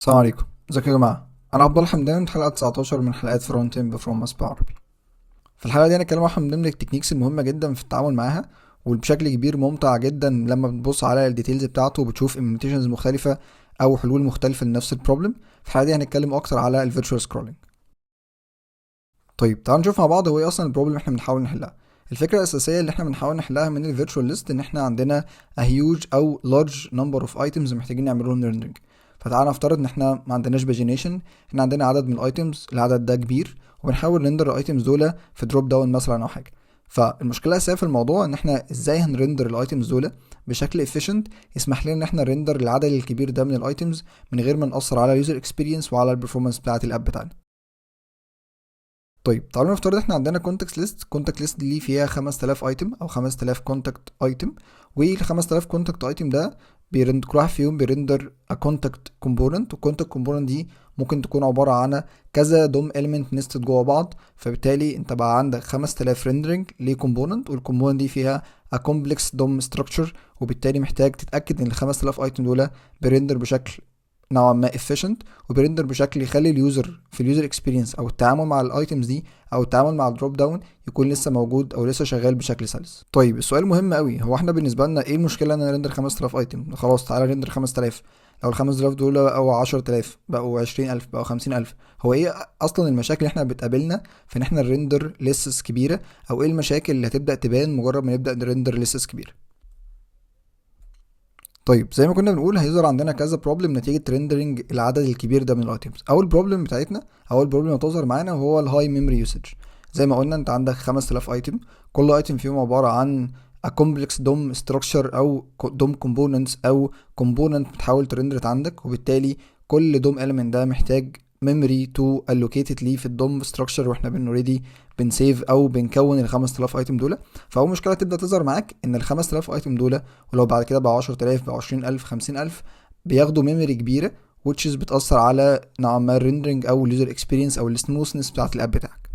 السلام عليكم، ازيكم يا جماعه. انا عبد الله حمدان في حلقه 19 من حلقات فرونت اند بفرونس بالعربي. في الحلقه دي هنتكلم عن من ضمن التكنيكس المهمه جدا في التعامل معاها، وبشكل كبير ممتع جدا لما بتبص على الديتيلز بتاعته وبتشوف implementations مختلفه او حلول مختلفه لنفس البروبلم. في الحلقه دي هنتكلم اكتر على الفيرتشوال سكرولينج. طيب تعالوا نشوف مع بعض هو ايه اصلا البروبلم اللي احنا بنحاول نحلها. الفكره الاساسيه اللي احنا بنحاول نحلها من الفيرتشوال ليست ان احنا عندنا a huge او large number of items محتاجين نعمل لهم rendering. فتعالى نفترض ان احنا ما عندناش باجينيشن، احنا عندنا عدد من الايتمز، العدد ده كبير وبنحاول نرندر الايتمز دول في دروب داون مثلا او حاجه. فالمشكله الاساسيه في الموضوع ان احنا ازاي هنرندر الايتمز دول بشكل efficient يسمح لنا ان احنا نرندر العدد الكبير ده من الايتمز من غير ما ناثر على اليوزر اكسبيرينس وعلى البرفورمانس بتاعه الاب بتاعنا. طيب تعالوا نفترض احنا عندنا كونتاكت ليست دي فيها 5000 ايتم او 5000 كونتاكت ايتم، وال 5000 كونتاكت ايتم ده بيرند كل واحد فيهم بيرندر كونتاكت كومبوننت، والكونتاكت كومبوننت دي ممكن تكون عباره عن كذا دوم اليمنت نستد جوه بعض. فبالتالي انت بقى عندك 5000 ريندرنج لكومبوننت، والكومبوننت دي فيها كومبلكس دوم ستراكشر، وبالتالي محتاج تتاكد ان ال 5000 ايتم دول بيرندر بشكل نوعا ما efficient، وبيرندر بشكل يخلي اليوزر في اليوزر اكسبيرينس او التعامل مع الايتمز دي او التعامل مع الدروب داون يكون لسه موجود او لسه شغال بشكل سلس. طيب السؤال مهم قوي، هو احنا بالنسبه لنا ايه المشكله ان انا رندر 5000 ايتم؟ خلاص تعالى رندر 5000. لو ال 5000 دول بقوا 10000 بقوا 20000 بقوا 50000، هو ايه اصلا المشاكل اللي احنا بتقابلنا في ان احنا نرندر ليسز كبيره؟ او ايه المشاكل اللي هتبدا تبان مجرد ما نبدا نرندر ليسز كبيره؟ طيب زي ما كنا بنقول هيظهر عندنا كذا بروبلم نتيجه ريندرنج العدد الكبير ده من الايتمز. اول بروبلم بتاعتنا، اول بروبلم هتظهر معانا وهو الهاي ميموري يوسج. زي ما قلنا انت عندك 5000 ايتم، كل ايتم فيهم عباره عن a complex DOM structure او DOM components او component بتحاول ترندرت عندك، وبالتالي كل DOM element ده محتاج memory to allocate it ليه في الدوم structure، واحنا اوريدي بنسيف او بنكون ال 5000 ايتم دول. فاول مشكله تبدا تظهر معاك ان ال 5000 ايتم دول، ولو بعد كده بقى 10000 بقى 20000 50000، بياخدوا ميموري كبيره which is بتاثر على نوعا ما الريندرنج او اليوزر اكسبيرينس او السموثنس بتاعت الاب بتاعك.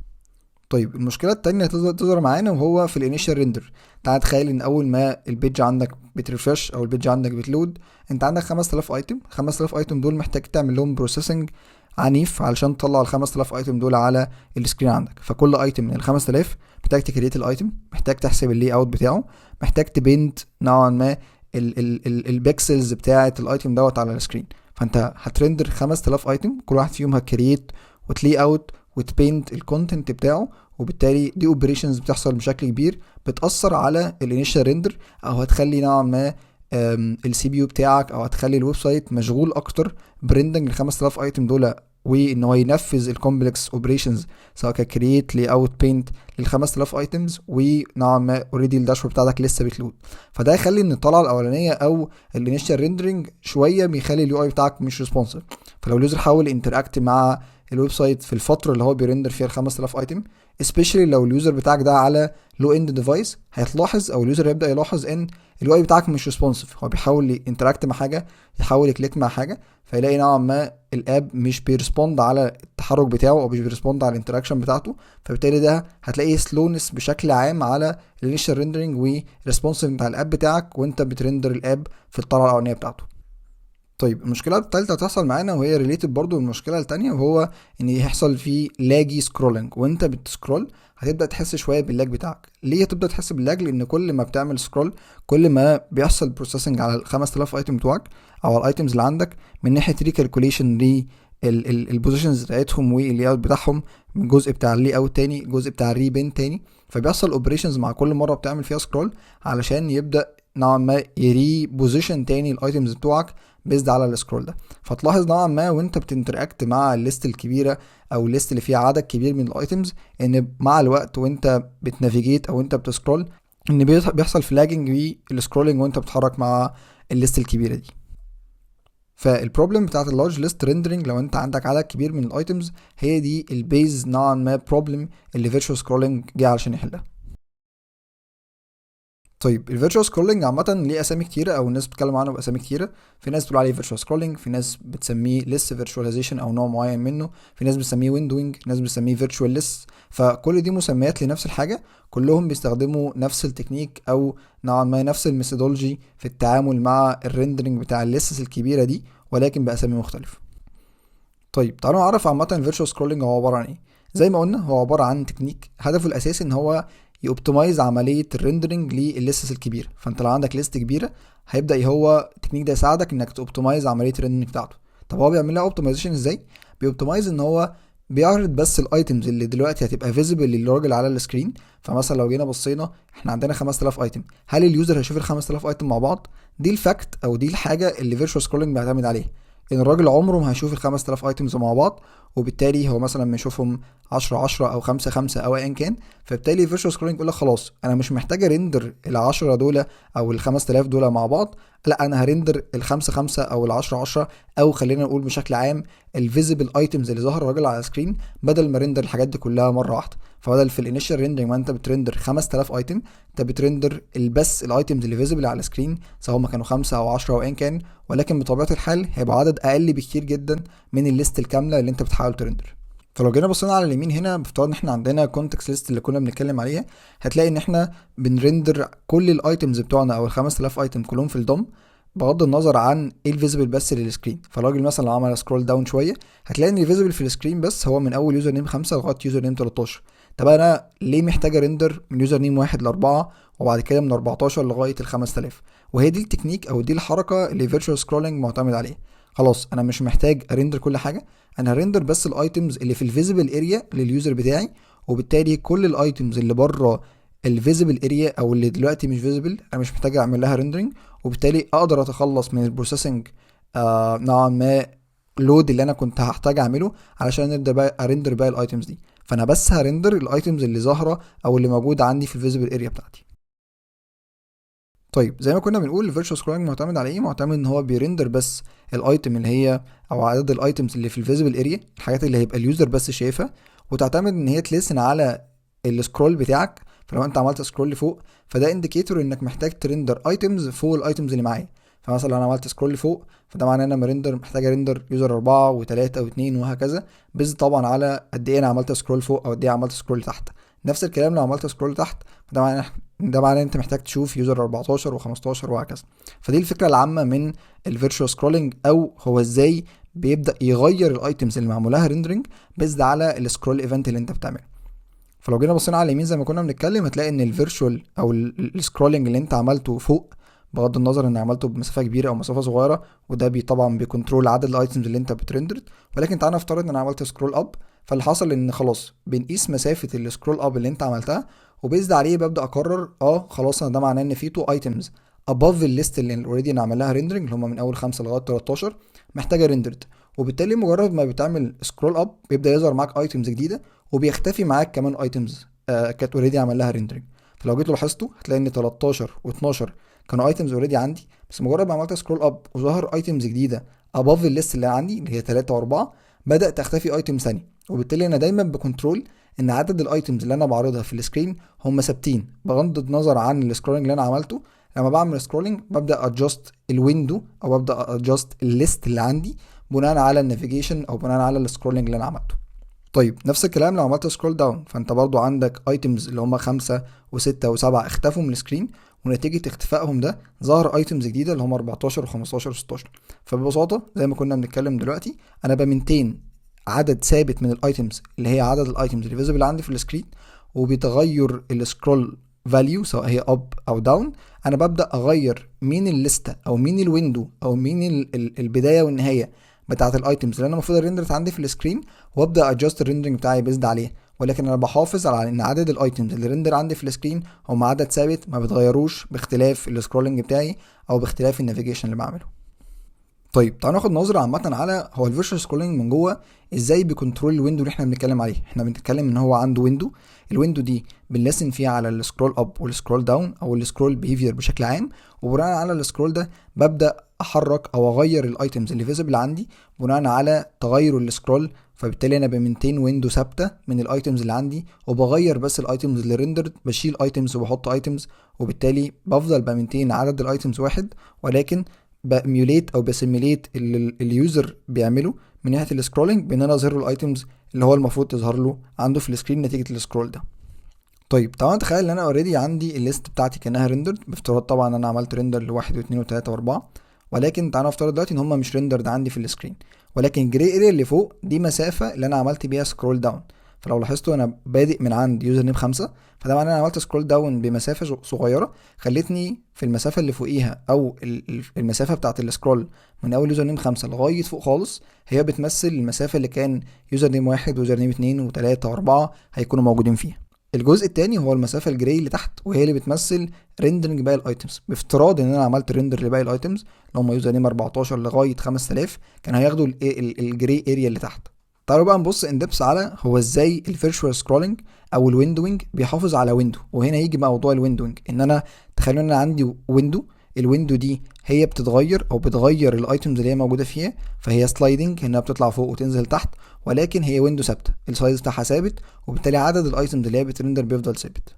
طيب المشكله التانية تظهر معانا وهو في الانيشال ريندر. تعال تخيل ان اول ما البيج عندك بترفرش او البيج عندك بتلود، انت عندك 5000 ايتم، 5000 ايتم دول محتاج تعمل لهم بروسيسنج عنيف علشان تطلع ال 5000 ايتم دول على السكرين عندك. فكل ايتم من ال 5000 محتاج تكريت الايتم، محتاج تحسب اللي اوت بتاعه، محتاج تبينت نوعا ما البكسلز بتاعه الايتم دوت على السكرين. فانت هترندر 5000 ايتم، كل واحد فيهم هتكريت وتلي اوت وتبينت الكونتنت بتاعه، وبالتالي دي اوبريشنز بتحصل بشكل كبير بتاثر على الانيشال ريندر، او هتخلي نوعا ما السي بي يو بتاعك او هتخلي الويب سايت مشغول اكتر بريندنج ال 5000 ايتم دول، وان هو ينفذ الكومبلكس اوبريشنز سواء ككرييت لي اوت بينت لل 5000 ايتمز، ونوعا ما اوريدي الداشبورد بتاعتك لسه بتلود. فده يخلي ان الطلعه الاولانيه او الانيشال ريندرنج شويه بيخلي اليو اي بتاعك مش ريسبونسيف. فلو اليوزر حاول انتراكت مع الويب سايت في الفتره اللي هو بيرندر فيها ال 5000 ايتم، especially لو اليوزر بتاعك ده على لو اند ديفايس، هتلاحظ او اليوزر هيبدا يلاحظ ان اليو اي بتاعك مش ريسبونسيف. هو بيحاول ينتراكت مع حاجه، يحاول يكليك مع حاجه، فيلاقي نوعا ما الاب مش بيرسبوند على التحرك بتاعه او مش بيرسبوند على الانتراكشن بتاعته. فبالتالي ده هتلاقي سلونس بشكل عام على الانيشال ريندرنج والريسبونسيف بتاع الاب بتاعك وانت بترندر الاب في الطلعه الاولانيه بتاعته. طيب المشكله الثالثه هتحصل معانا وهي ريليتد برضو بالمشكله الثانيه، وهو ان يحصل فيه لاجي سكرولنج. وانت بتسكرول هتبدا تحس شويه باللاج بتاعك. ليه هتبدا تحس باللاج؟ لان كل ما بتعمل سكرول كل ما بيحصل بروسيسنج على ال 5000 ايتم بتوعك او الايتمز اللي عندك من ناحيه ريكالكوليشن ل البوزيشنز بتاعتهم واللي اوت بتاعهم، من جزء بتاع اللي اوت تاني، جزء بتاع الريبين تاني. فبيحصل اوبريشنز مع كل مره بتعمل فيها سكرول علشان يبدا نوعا ما يري بوزيشن تاني الايتمز بتوعك بيزد على السكرول ده. فتلاحظ نوعا ما وانت بتنتراكت مع الليست الكبيره او الليست اللي فيها عدد كبير من الايتمز، ان مع الوقت وانت بتنافيجيت او انت بتسكرول ان بيحصل فلاجنج بالسكرولنج وانت بتتحرك مع الليست الكبيره دي. فالبروبلم بتاعت اللارج ليست ريندرنج لو انت عندك عدد كبير من الايتمز هي دي البيز نوعا ما بروبلم اللي فيرتشوال سكرولنج جه علشان يحلها. طيب الفيرتشوال سكرولنج عامة ليه أسامي كتيرة أو الناس بتتكلم عنه بأسامي كتيرة. في ناس بتقول عليه فيرتشوال سكرولنج، في ناس بتسميه ليس فيرتشواليزيشن أو نوع معين منه، في ناس بتسميه ويندوينج، ناس بتسميه فيرتشوال ليس. فكل دي مسميات لنفس الحاجة، كلهم بيستخدموا نفس التكنيك أو نوعا ما نفس الميثودولوجي في التعامل مع الريندرنج بتاع الليسز الكبيرة دي، ولكن بأسامي مختلفة. طيب تعالوا نعرف عامه الفيرتشوال سكرولنج هو عباره عن ايه. زي ما قلنا هو عباره عن تكنيك هدفه الاساسي ان هو يوبتمايز عمليه الريندرنج للليستس الكبيره. فانت لو عندك ليست كبيره هيبدا هو التكنيك ده يساعدك انك توبتمايز عمليه الريندرنج بتاعته. طب هو بيعمل لها اوبتمايزيشن ازاي؟ بيوبتمايز ان هو بيعرض بس الايتمز اللي دلوقتي هتبقى فيزيبل للراجل على السكرين. فمثلا لو جينا بصينا احنا عندنا 5000 ايتم، هل اليوزر هيشوف ال 5000 ايتم مع بعض؟ دي الفاكت او دي الحاجه اللي فيرتشوال سكرولنج بيعتمد عليها، ان الراجل عمره ما هيشوف ال 5000 ايتمز مع بعض، وبالتالي هو مثلا بيشوفهم 10 10 او 5 5 او ايا كان. فبالتالي فيرتشوال سكرولنج يقول لك خلاص انا مش محتاج ارندر ال 10 دول او ال 5000 دول مع بعض، لا انا هرندر ال 5 5 او ال 10 10، او خلينا نقول بشكل عام الفيزيبل ايتمز اللي ظهر الراجل على السكرين، بدل ما رندر الحاجات دي كلها مره واحده. فبدل في الانيشال ريندرنج ما انت بترندر 5000 ايتم، انت بترندر بس الايتمز اللي فيزيبل على السكرين سواء ما كانوا 5 او 10 او ايا كان، ولكن بطبيعه الحال هيبقى عدد اقل بكتير جدا من الليست الكامله اللي انت بتحاول ترندر. فلو جينا بصينا على اليمين هنا بافتراض ان احنا عندنا كونتكست ليست اللي كنا بنتكلم عليها، هتلاقي ان احنا بنرندر كل الايتمز بتوعنا او ال 5000 ايتم كلهم في الدوم، بغض النظر عن ايه الفيزيبل بس للسكرين. فالراجل مثلا لو عمل سكرول داون شويه هتلاقي ان الفيزيبل في السكرين بس هو من اول يوزر نيم 5 لغايه يوزر نيم 13. طب انا ليه محتاج ارندر من يوزر نيم 1 ل 4 وبعد كده من 14 لغايه ال 5000؟ وهي دي التكنيك او دي الحركه اللي فيرتشوال سكرولنج معتمد عليها. خلاص انا مش محتاج ارندر كل حاجه، انا هرندر بس الايتمز اللي في الفيزيبل اريا لليوزر بتاعي، وبالتالي كل الايتمز اللي بره الفيزيبل اريا او اللي دلوقتي مش فيزيبل انا مش محتاج اعمل لها ريندرنج، وبالتالي اقدر اتخلص من البروسيسنج نوعا ما لود اللي انا كنت هحتاج اعمله علشان ارندر باقي الايتمز دي. فانا بس هرندر الايتمز اللي ظاهره او اللي موجوده عندي في الفيزيبل اريا بتاعتي. طيب زي ما كنا بنقول الفيرتشوال سكرولنج معتمد على ايه؟ معتمد ان هو بيرندر بس الايتم اللي هي او عدد الايتمز اللي في الفيزيبل اريا، الحاجات اللي هيبقى اليوزر بس شايفها، وتعتمد ان هي تلسن على السكرول بتاعك. فلو انت عملت سكرول لفوق فده انديكيتور انك محتاج ترندر ايتمز فوق الايتمز اللي معايا. فمثلا لو انا عملت سكرول لفوق فده معناه ان انا محتاج ارندر يوزر 4 و3 و2 وهكذا، بيز طبعا على قد ايه انا عملت سكرول فوق او قد ايه عملت سكرول تحت. نفس الكلام لو عملت سكرول تحت ده معناه ان انت محتاج تشوف يوزر 14 و15 وهكذا. فدي الفكره العامه من الفيرتشوال سكرولنج، او هو ازاي بيبدا يغير الايتمز اللي معمول لها ريندرنج بيزد على السكرول ايفنت اللي انت بتعمله. فلو جينا بصينا على اليمين زي ما كنا بنتكلم هتلاقي ان الفيرتشوال او السكرولنج اللي انت عملته فوق، بغض النظر ان عملته بمسافه كبيره او مسافه صغيره، وده طبعا بيكنترول عدد الايتمز اللي انت بترندرد. ولكن تعالى نفترض ان انا عملت سكرول اب، فاللي حصل ان خلاص بنقيس مسافه السكرول اب اللي انت عملتها، وبيزد عليه ببدا اقرر خلاص انا ده معناه ان في تو ايتمز اباف الليست اللي اوريدي انا عامل لها ريندرنج اللي هم من اول 5 لغايه 13 محتاجه ريندرد. وبالتالي مجرد ما بتعمل سكرول اب بيبدا يظهر معاك ايتمز جديده، وبيختفي معاك كمان ايتمز كانت اوريدي عمل لها ريندرنج. فلو جيتوا لاحظتوا هتلاقي ان 13 و12 كانوا ايتمز اوريدي عندي، بس مجرد ما عملت سكرول اب وظهر ايتمز جديده اباف الليست اللي عندي اللي هي 3 و4 بدات تختفي ايتمز ثانيه. وبالتالي انا دايما بكنترول ان عدد الايتمز اللي انا بعرضها في السكرين هم ثابتين بغض النظر عن السكرولنج اللي انا عملته. لما بعمل سكرولنج ببدا ادجست الويندو او ببدا ادجست الليست اللي عندي بناء على النافيجيشن او بناء على السكرولنج اللي انا عملته. طيب نفس الكلام لو عملت سكرول داون فانت برضو عندك ايتمز اللي هم 5 و6 و7 اختفوا من السكرين، ونتيجة اختفائهم ده ظهر ايتمز جديدة اللي هم 14 و15 و16. فببساطة زي ما كنا بنتكلم دلوقتي انا بمنتين عدد ثابت من الايتمز اللي هي عدد الايتمز اللي فيزيبل عندي في السكرين، وبيتغير السكرول فاليو سواء هي اب او داون. انا ببدا اغير مين الليسته او مين الويندو او مين البدايه والنهايه بتاعه الايتمز اللي انا المفروض الريندرت عندي في السكرين، وابدا ادجست الريندرنج بتاعي بيزد عليه. ولكن انا بحافظ على ان عدد الايتمز اللي ريندر عندي في السكرين هم عدد ثابت ما بيتغيروش باختلاف السكرولنج بتاعي او باختلاف النافيجيشن اللي بعمله. طيب تعالوا ناخد نظره عامه على هو الفيرتشوال سكرولنج من جوه ازاي بيكنترول الويندو اللي احنا بنتكلم عليه. احنا بنتكلم ان هو عنده ويندو، الويندو دي بنلسن فيها على السكرول اب والسكرول داون او السكرول بيهيفير بشكل عام، وبناء على السكرول ده ببدا احرك او اغير الايتمز اللي فيزبل عندي بناء على تغير السكرول. فبالتالي انا بمنتين ويندو ثابته من الايتمز اللي عندي، وبغير بس الايتمز اللي ريندرد، بشيل ايتمز وبحط ايتمز، وبالتالي بفضل بمنتين عدد الايتمز واحد، ولكن باميوليت او بسيميليت اللي اليوزر بيعمله من ناحيه السكرولنج بان انا اظهر له الايتمز اللي هو المفروض تظهر له عنده في السكرين نتيجه السكرول ده. طيب تعالى نتخيل ان انا اوريدي عندي الليست بتاعتي كانها ريندرد، بافتراض طبعا انا عملت ريندر ل1 و2 و3 و4، ولكن تعالى نفترض دلوقتي ان هم مش ريندرد عندي في السكرين، ولكن الجراي اريا اللي فوق دي مسافه اللي انا عملت بيها سكرول داون. فلو لاحظتوا انا بادئ من عند يوزر نيم 5، فده معناه انا عملت سكرول داون بمسافه صغيره خلتني في المسافه اللي فوقيها او المسافه بتاعه السكرول من اول يوزر نيم 5 لغايه فوق خالص هي بتمثل المسافه اللي كان يوزر نيم 1 ويوزر نيم 2 و3 و4 هيكونوا موجودين فيها. الجزء التاني هو المسافه الجراي اللي تحت، وهي اللي بتمثل ريندرنج باقي الايتمز. بافتراض ان انا عملت ريندر لباقي الايتمز اللي هم يوزر نيم 14 لغايه 5000، كان هياخدوا الجراي اريا اللي تحت. تعالوا بقى نبص اندبس على هو ازاي الفيرشوال سكرولنج او الويندوينج بيحافظ على ويندو. وهنا يجي بقى موضوع الويندوينج، ان انا تخيلوا ان انا عندي ويندو، الويندو دي هي بتتغير او بتغير الايتمز اللي هي موجوده فيها، فهي سلايدنج انها بتطلع فوق وتنزل تحت، ولكن هي ويندو ثابته، السايز بتاعها ثابت، وبالتالي عدد الايتمز اللي هي بترندر بيفضل ثابت.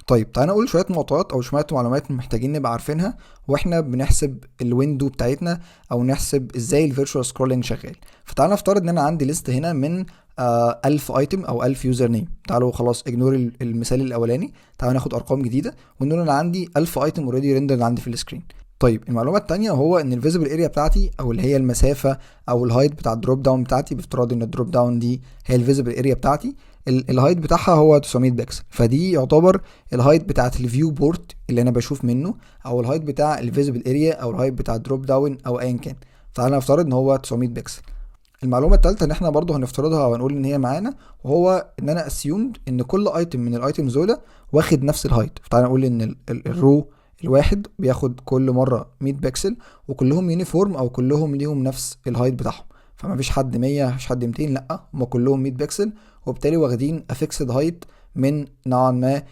طيب تعالى نقول شويه معطيات او شويه معلومات محتاجين نبقى عارفينها واحنا بنحسب الويندو بتاعتنا او نحسب ازاي الفيرتشوال سكرولنج شغال. فتعالى نفترض ان انا عندي ليست هنا من 1000 ايتم او 1000 يوزر نيم. تعالوا خلاص اجنور المثال الاولاني، تعالوا ناخد ارقام جديده ونقول انا عندي 1000 ايتم اوريدي ريندر عندي في السكرين. طيب المعلومه الثانيه هو ان الفيزبل اريا بتاعتي او اللي هي المسافه او الهايت بتاع الدروب داون بتاعتي، بافتراض ان الدروب داون دي هي الفيزبل اريا بتاعتي، الهايت بتاعها هو 900 بكسل، فدي يعتبر الهايت بتاعت الفيو بورت اللي انا بشوف منه، او الهايت بتاع الفيزبل اريا او الهايت بتاع الدروب داون او ايا كان. تعالى نفترض ان هو 900 بكسل. المعلومه الثالثه ان احنا برضو هنفترضها ونقول ان هي معانا، وهو ان انا اسيومد ان كل ايتم من الايتمز دول واخد نفس الهايت. فتعالى نقول ان الرو الواحد بياخد كل مره 100 بكسل، وكلهم يونيفورم او كلهم ليهم نفس الهايت بتاعهم، فما فيش حد 100 مفيش حد 200، لا هم كلهم 100 بكسل، وبالتالي واخدين افيكسد هايت من نوعا ما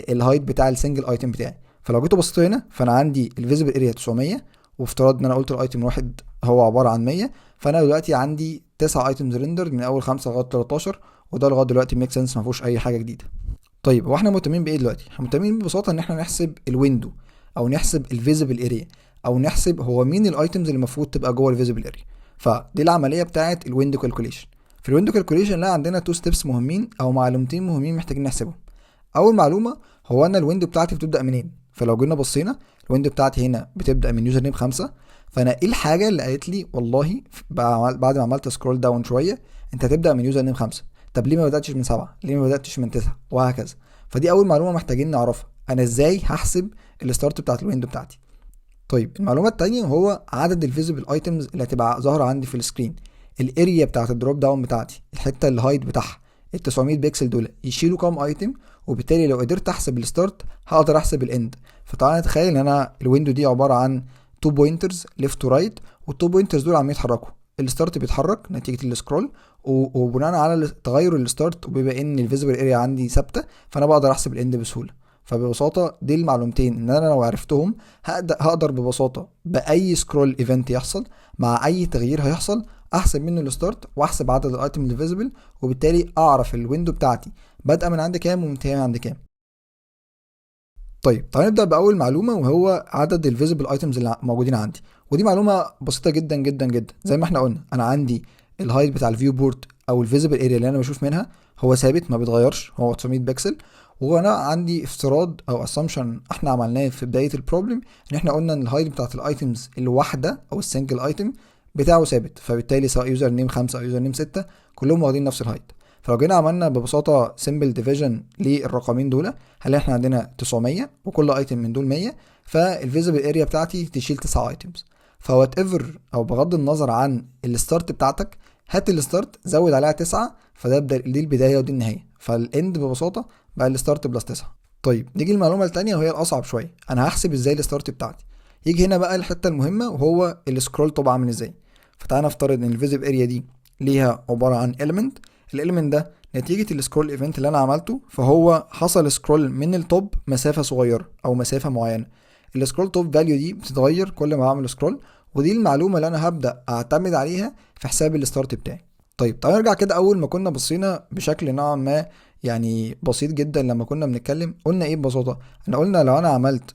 الهايت بتاع السنجل ايتم بتاعي. فلو جيتوا بصيتوا هنا فانا عندي الفيزبل اريا 900، وافترض ان انا قلت الايتم الواحد هو عباره عن 100، فانا دلوقتي عندي 9 ايتمز ريندر من اول 5 لغايه 13، وده لغايه دلوقتي ميك سنس، ما فيهوش اي حاجه جديده. طيب هو احنا مهتمين بايه دلوقتي؟ احنا مهتمين ببساطه ان احنا نحسب الويندو او نحسب الفيزبل اريا او نحسب هو مين الايتمز اللي المفروض تبقى جوه الفيزبل اريا. فدي العمليه بتاعه الويندو كالكوليشن. في الويندو كالكوليشن لا عندنا تو ستيبس مهمين او معلومتين مهمين محتاجين نحسبهم. اول معلومه هو ان الويندو بتاعتي بتبدا منين. فلو جينا بصينا الويندو بتاعتي هنا بتبدا من يوزر نيم 5، فانا ايه الحاجه اللي قالت لي والله بعد ما عملت سكرول داون شويه انت هتبدا من يوزر نيم 5؟ طب ليه ما بداتش من 7؟ ليه ما بداتش من 9؟ وهكذا. فدي اول معلومه محتاجين نعرفها، انا ازاي هحسب الستارت بتاعت الويندو بتاعتي. طيب المعلومه الثانيه هو عدد الفيزبل ايتمز اللي هتبقى ظاهره عندي في السكرين. الاريا بتاعت الدروب داون بتاعتي، الحته الهايت بتاعها ال 900 بكسل دول يشيلوا كام ايتم، وبالتالي لو قدرت احسب الستارت هقدر احسب الاند. فتعالى نتخيل ان انا الويندو دي عباره عن 2 بوينترز ليفت ورايت، والتو بوينترز دول عم يتحركوا، الستارت بيتحرك نتيجه السكرول، وبناء على تغير الستارت وبما ان الفيزبل اريا عندي ثابته فانا بقدر احسب الاند بسهوله. فببساطه دي المعلومتين ان انا لو عرفتهم هقدر ببساطه باي سكرول ايفنت يحصل مع اي تغيير هيحصل احسب منه الستارت واحسب عدد الايتم الفيزبل، وبالتالي اعرف الويندو بتاعتي بادئه من عند كام ومنتهيه من عند كام. طيب تعالى نبدا باول معلومه وهو عدد الفيزبل ايتمز اللي موجودين عندي. ودي معلومه بسيطه جدا جدا جدا. زي ما احنا قلنا انا عندي الهايت بتاع الفيو بورد او الفيزبل اريا اللي انا بشوف منها هو ثابت ما بيتغيرش، هو 900 بكسل. وانا عندي افتراض او اسامبشن احنا عملناه في بدايه البروبلم، ان احنا قلنا ان الهايت بتاعت الايتمز الواحده او السنجل ايتم بتاعه ثابت، فبالتالي سواء يوزر نيم 5 او يوزر نيم 6 كلهم واخدين نفس الهايت. فلو جينا عملنا ببساطه سمبل ديفيجن للرقمين دول، هل احنا عندنا 900 وكل ايتم من دول 100، فالفيزبل اريا بتاعتي تشيل 9 ايتمز. فوات ايفر او بغض النظر عن الستارت بتاعتك، هات الستارت زود عليها 9، فده دي البدايه ودي النهايه، فالاند ببساطه بقى الستارت بلس 9. طيب نيجي المعلومه الثانيه وهي الاصعب شويه، انا هحسب ازاي الستارت بتاعتي. يجي هنا بقى الحته المهمه وهو السكرول طبعا عامل ازاي. فتعالى نفترض ان الفيزبل اريا دي ليها عباره عن element، الاليمنت ده نتيجه السكرول ايفنت اللي انا عملته، فهو حصل سكرول من التوب مسافه صغيره او مسافه معينه. السكرول توب فاليو دي بتتغير كل ما اعمل سكرول، ودي المعلومه اللي انا هبدا اعتمد عليها في حساب الستارت بتاعي. طيب تعالى نرجع كده اول ما كنا بصينا بشكل نوعا ما يعني بسيط جدا لما كنا بنتكلم، قلنا ايه ببساطه؟ احنا قلنا لو انا عملت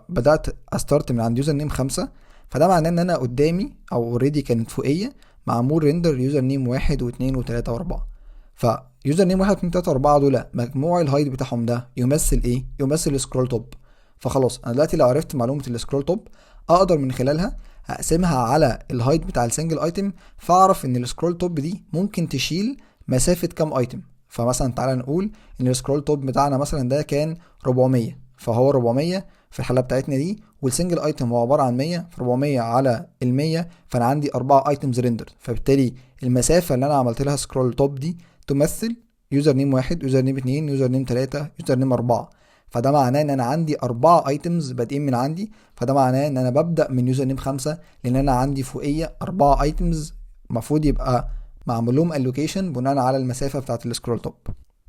بدات استارت من عند يوزر نيم 5، فده معناه ان انا قدامي او اوريدي كانت فوقيه معمول ريندر يوزر نيم 1 و2 و3 و4. فيوزر نيم 1 2 3 4 دول مجموع الهايت بتاعهم ده يمثل ايه؟ يمثل سكرول توب. فخلاص انا دلوقتي لو عرفت معلومه السكرول توب اقدر من خلالها اقسمها على الهايت بتاع السنجل ايتم، فاعرف ان السكرول توب دي ممكن تشيل مسافه كام ايتم. فمثلا تعالى نقول ان السكرول توب بتاعنا مثلا ده كان 400، فهو 400 في الحاله بتاعتنا دي، والسنجل ايتم هو عباره عن 100، في 400 على ال 100 فانا عندي 4 ايتمز ريندر، فبالتالي المسافه اللي انا عملت لها سكرول توب دي تمثل يوزر نيم 1، يوزر نيم 2، يوزر نيم 3، يوزر نيم 4. فده معناه ان انا عندي 4 ايتمز بادئين من عندي، فده معناه ان انا ببدا من يوزر نيم 5، لان انا عندي فوقيه 4 ايتمز المفروض يبقى معمول لهم الوكيشن بناء على المسافه بتاعه السكرول توب.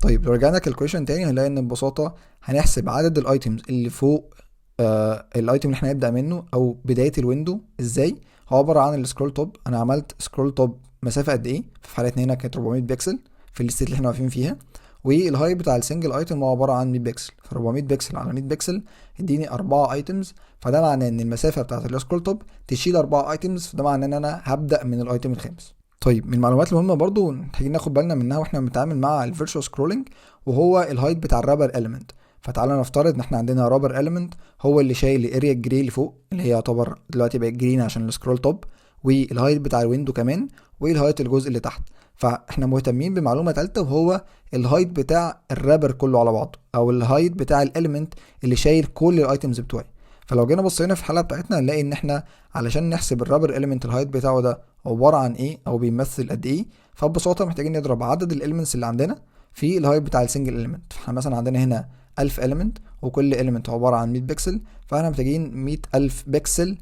طيب لو رجعنا كالكوليشن تاني هنلاقي ان ببساطه هنحسب عدد الايتمز اللي فوق الايتم اللي احنا هنبدا منه او بدايه الويندو ازاي. هو عباره عن السكرول توب، انا عملت سكرول توب مسافه قد ايه، في حالتنا هنا كانت 400 بكسل في الستيت اللي احنا واقفين فيها، والهايت بتاع السنجل ايتم هو عباره عن 100 بكسل، ف 400 بكسل على 100 بكسل يديني 4 ايتمز، فده معناه ان المسافه بتاعت السكرول توب تشيل 4 ايتمز، فده معناه ان انا هبدا من الايتم الخامس. طيب من المعلومات المهمه برضو محتاجين ناخد بالنا منها واحنا بنتعامل مع الفيرتشوال سكرولنج، وهو الهايت بتاع الرابر اليمنت. فتعالى نفترض ان احنا عندنا رابر اليمنت هو اللي شايل الاريا الجري اللي فوق، اللي هي يعتبر دلوقتي بقت جرين عشان السكرول توب، والهايت بتاع الويندو كمان، والهايت الجزء اللي تحت. فاحنا مهتمين بمعلومه ثالثه، وهو الهايت بتاع الرابر كله على بعضه، او الهايت بتاع الاليمنت اللي شايل كل الايتمز بتوعي. فلو جينا بصينا في الحلقه بتاعتنا هنلاقي ان احنا علشان نحسب الرابر اليمنت الهايت بتاعه ده عباره عن ايه او بيمثل قد ايه، فببساطه محتاجين نضرب عدد الاليمنتس اللي عندنا في الهايت بتاع السنجل اليمنت. فاحنا مثلا عندنا هنا 1000 اليمنت، وكل اليمنت عباره عن 100 بكسل، فاحنا محتاجين 100000 بكسل.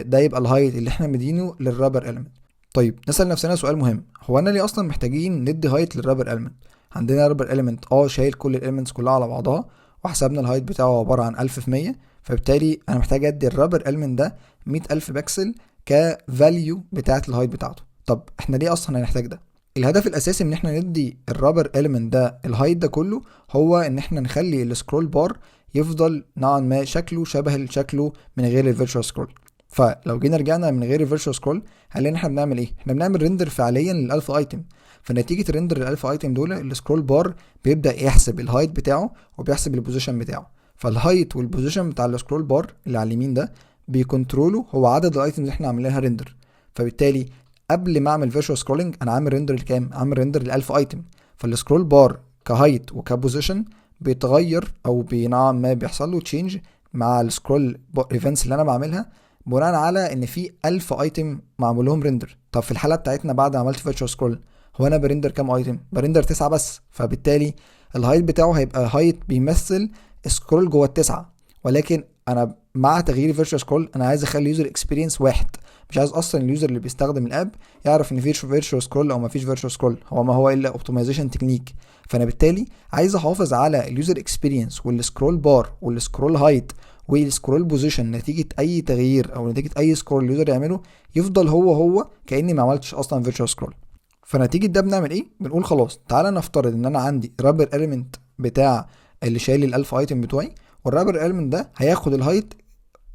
ده يبقى الهايت اللي احنا مدينه للرابر اليمنت. طيب نسال نفسنا سؤال مهم، هو انا ليه اصلا محتاجين ندي هايت للرابر اليمنت؟ عندنا رابر اليمنت شايل كل الاليمنتس كلها على بعضها، وحسبنا الهايت بتاعه عباره عن 1000 في 100، فبالتالي انا محتاج ادي الرابر اليمنت ده 100000 بكسل كفاليو بتاعه الهايت بتاعته. طب احنا ليه اصلا هنحتاج ده؟ الهدف الاساسي من احنا ندي الرابر اليمنت ده الهايت ده كله، هو ان احنا نخلي السكرول بار يفضل نوعا ما شكله شبه شكله من غير الفيرتشوال سكرول. فلو جينا رجعنا من غير الفيرتشوال سكرول هنلاقي ان احنا بنعمل ايه؟ احنا بنعمل ريندر فعليا للالف ايتم، فنتيجه الريندر للالف ايتم دول السكرول بار بيبدا يحسب الهايت بتاعه وبيحسب البوزيشن بتاعه. فالهايت والبوزيشن بتاع السكرول بار اللي على اليمين ده بيكنترولوا هو عدد الايتمز اللي احنا عاملينها ريندر. فبالتالي قبل ما اعمل فيرتشوال سكرولنج انا عامل ريندر لكام؟ عامل ريندر ل1000 ايتم، فالسكرول بار كهايت وكبوزيشن بيتغير او نوعا ما بيحصل له تشينج مع السكرول ايفنتس اللي انا بعملها بناء على ان في 1000 ايتم معمول لهم ريندر. طب في الحاله بتاعتنا بعد ما عملت فيرتشوال سكرول هو انا بريندر كام ايتم؟ بريندر 9 بس، فبالتالي الهايت بتاعه هيبقى هايت بيمثل سكرول جوه التسعه، ولكن انا مع تغيير فيرتشوال سكرول انا عايز اخلي اليوزر اكسبيرينس واحد، مش عايز اصلا اليوزر اللي بيستخدم الاب يعرف ان فيش فيرتشوال سكرول او ما فيش فيرتشوال سكرول، هو ما هو الا اوبتمايزيشن تكنيك. فانا بالتالي عايز احافظ على اليوزر اكسبيرينس والسكرول بار والسكرول هايت والسكرول بوزيشن نتيجه اي تغيير او نتيجه اي سكرول اليوزر يعمله يفضل هو كاني ما عملتش اصلا فيرتشوال سكرول. فنتيجه ده بنعمل ايه؟ بنقول خلاص تعالى نفترض ان انا عندي رابر اليمنت بتاع اللي شايل ال1000 ايتم بتوعي، والرابر اليمنت ده هياخد الهايت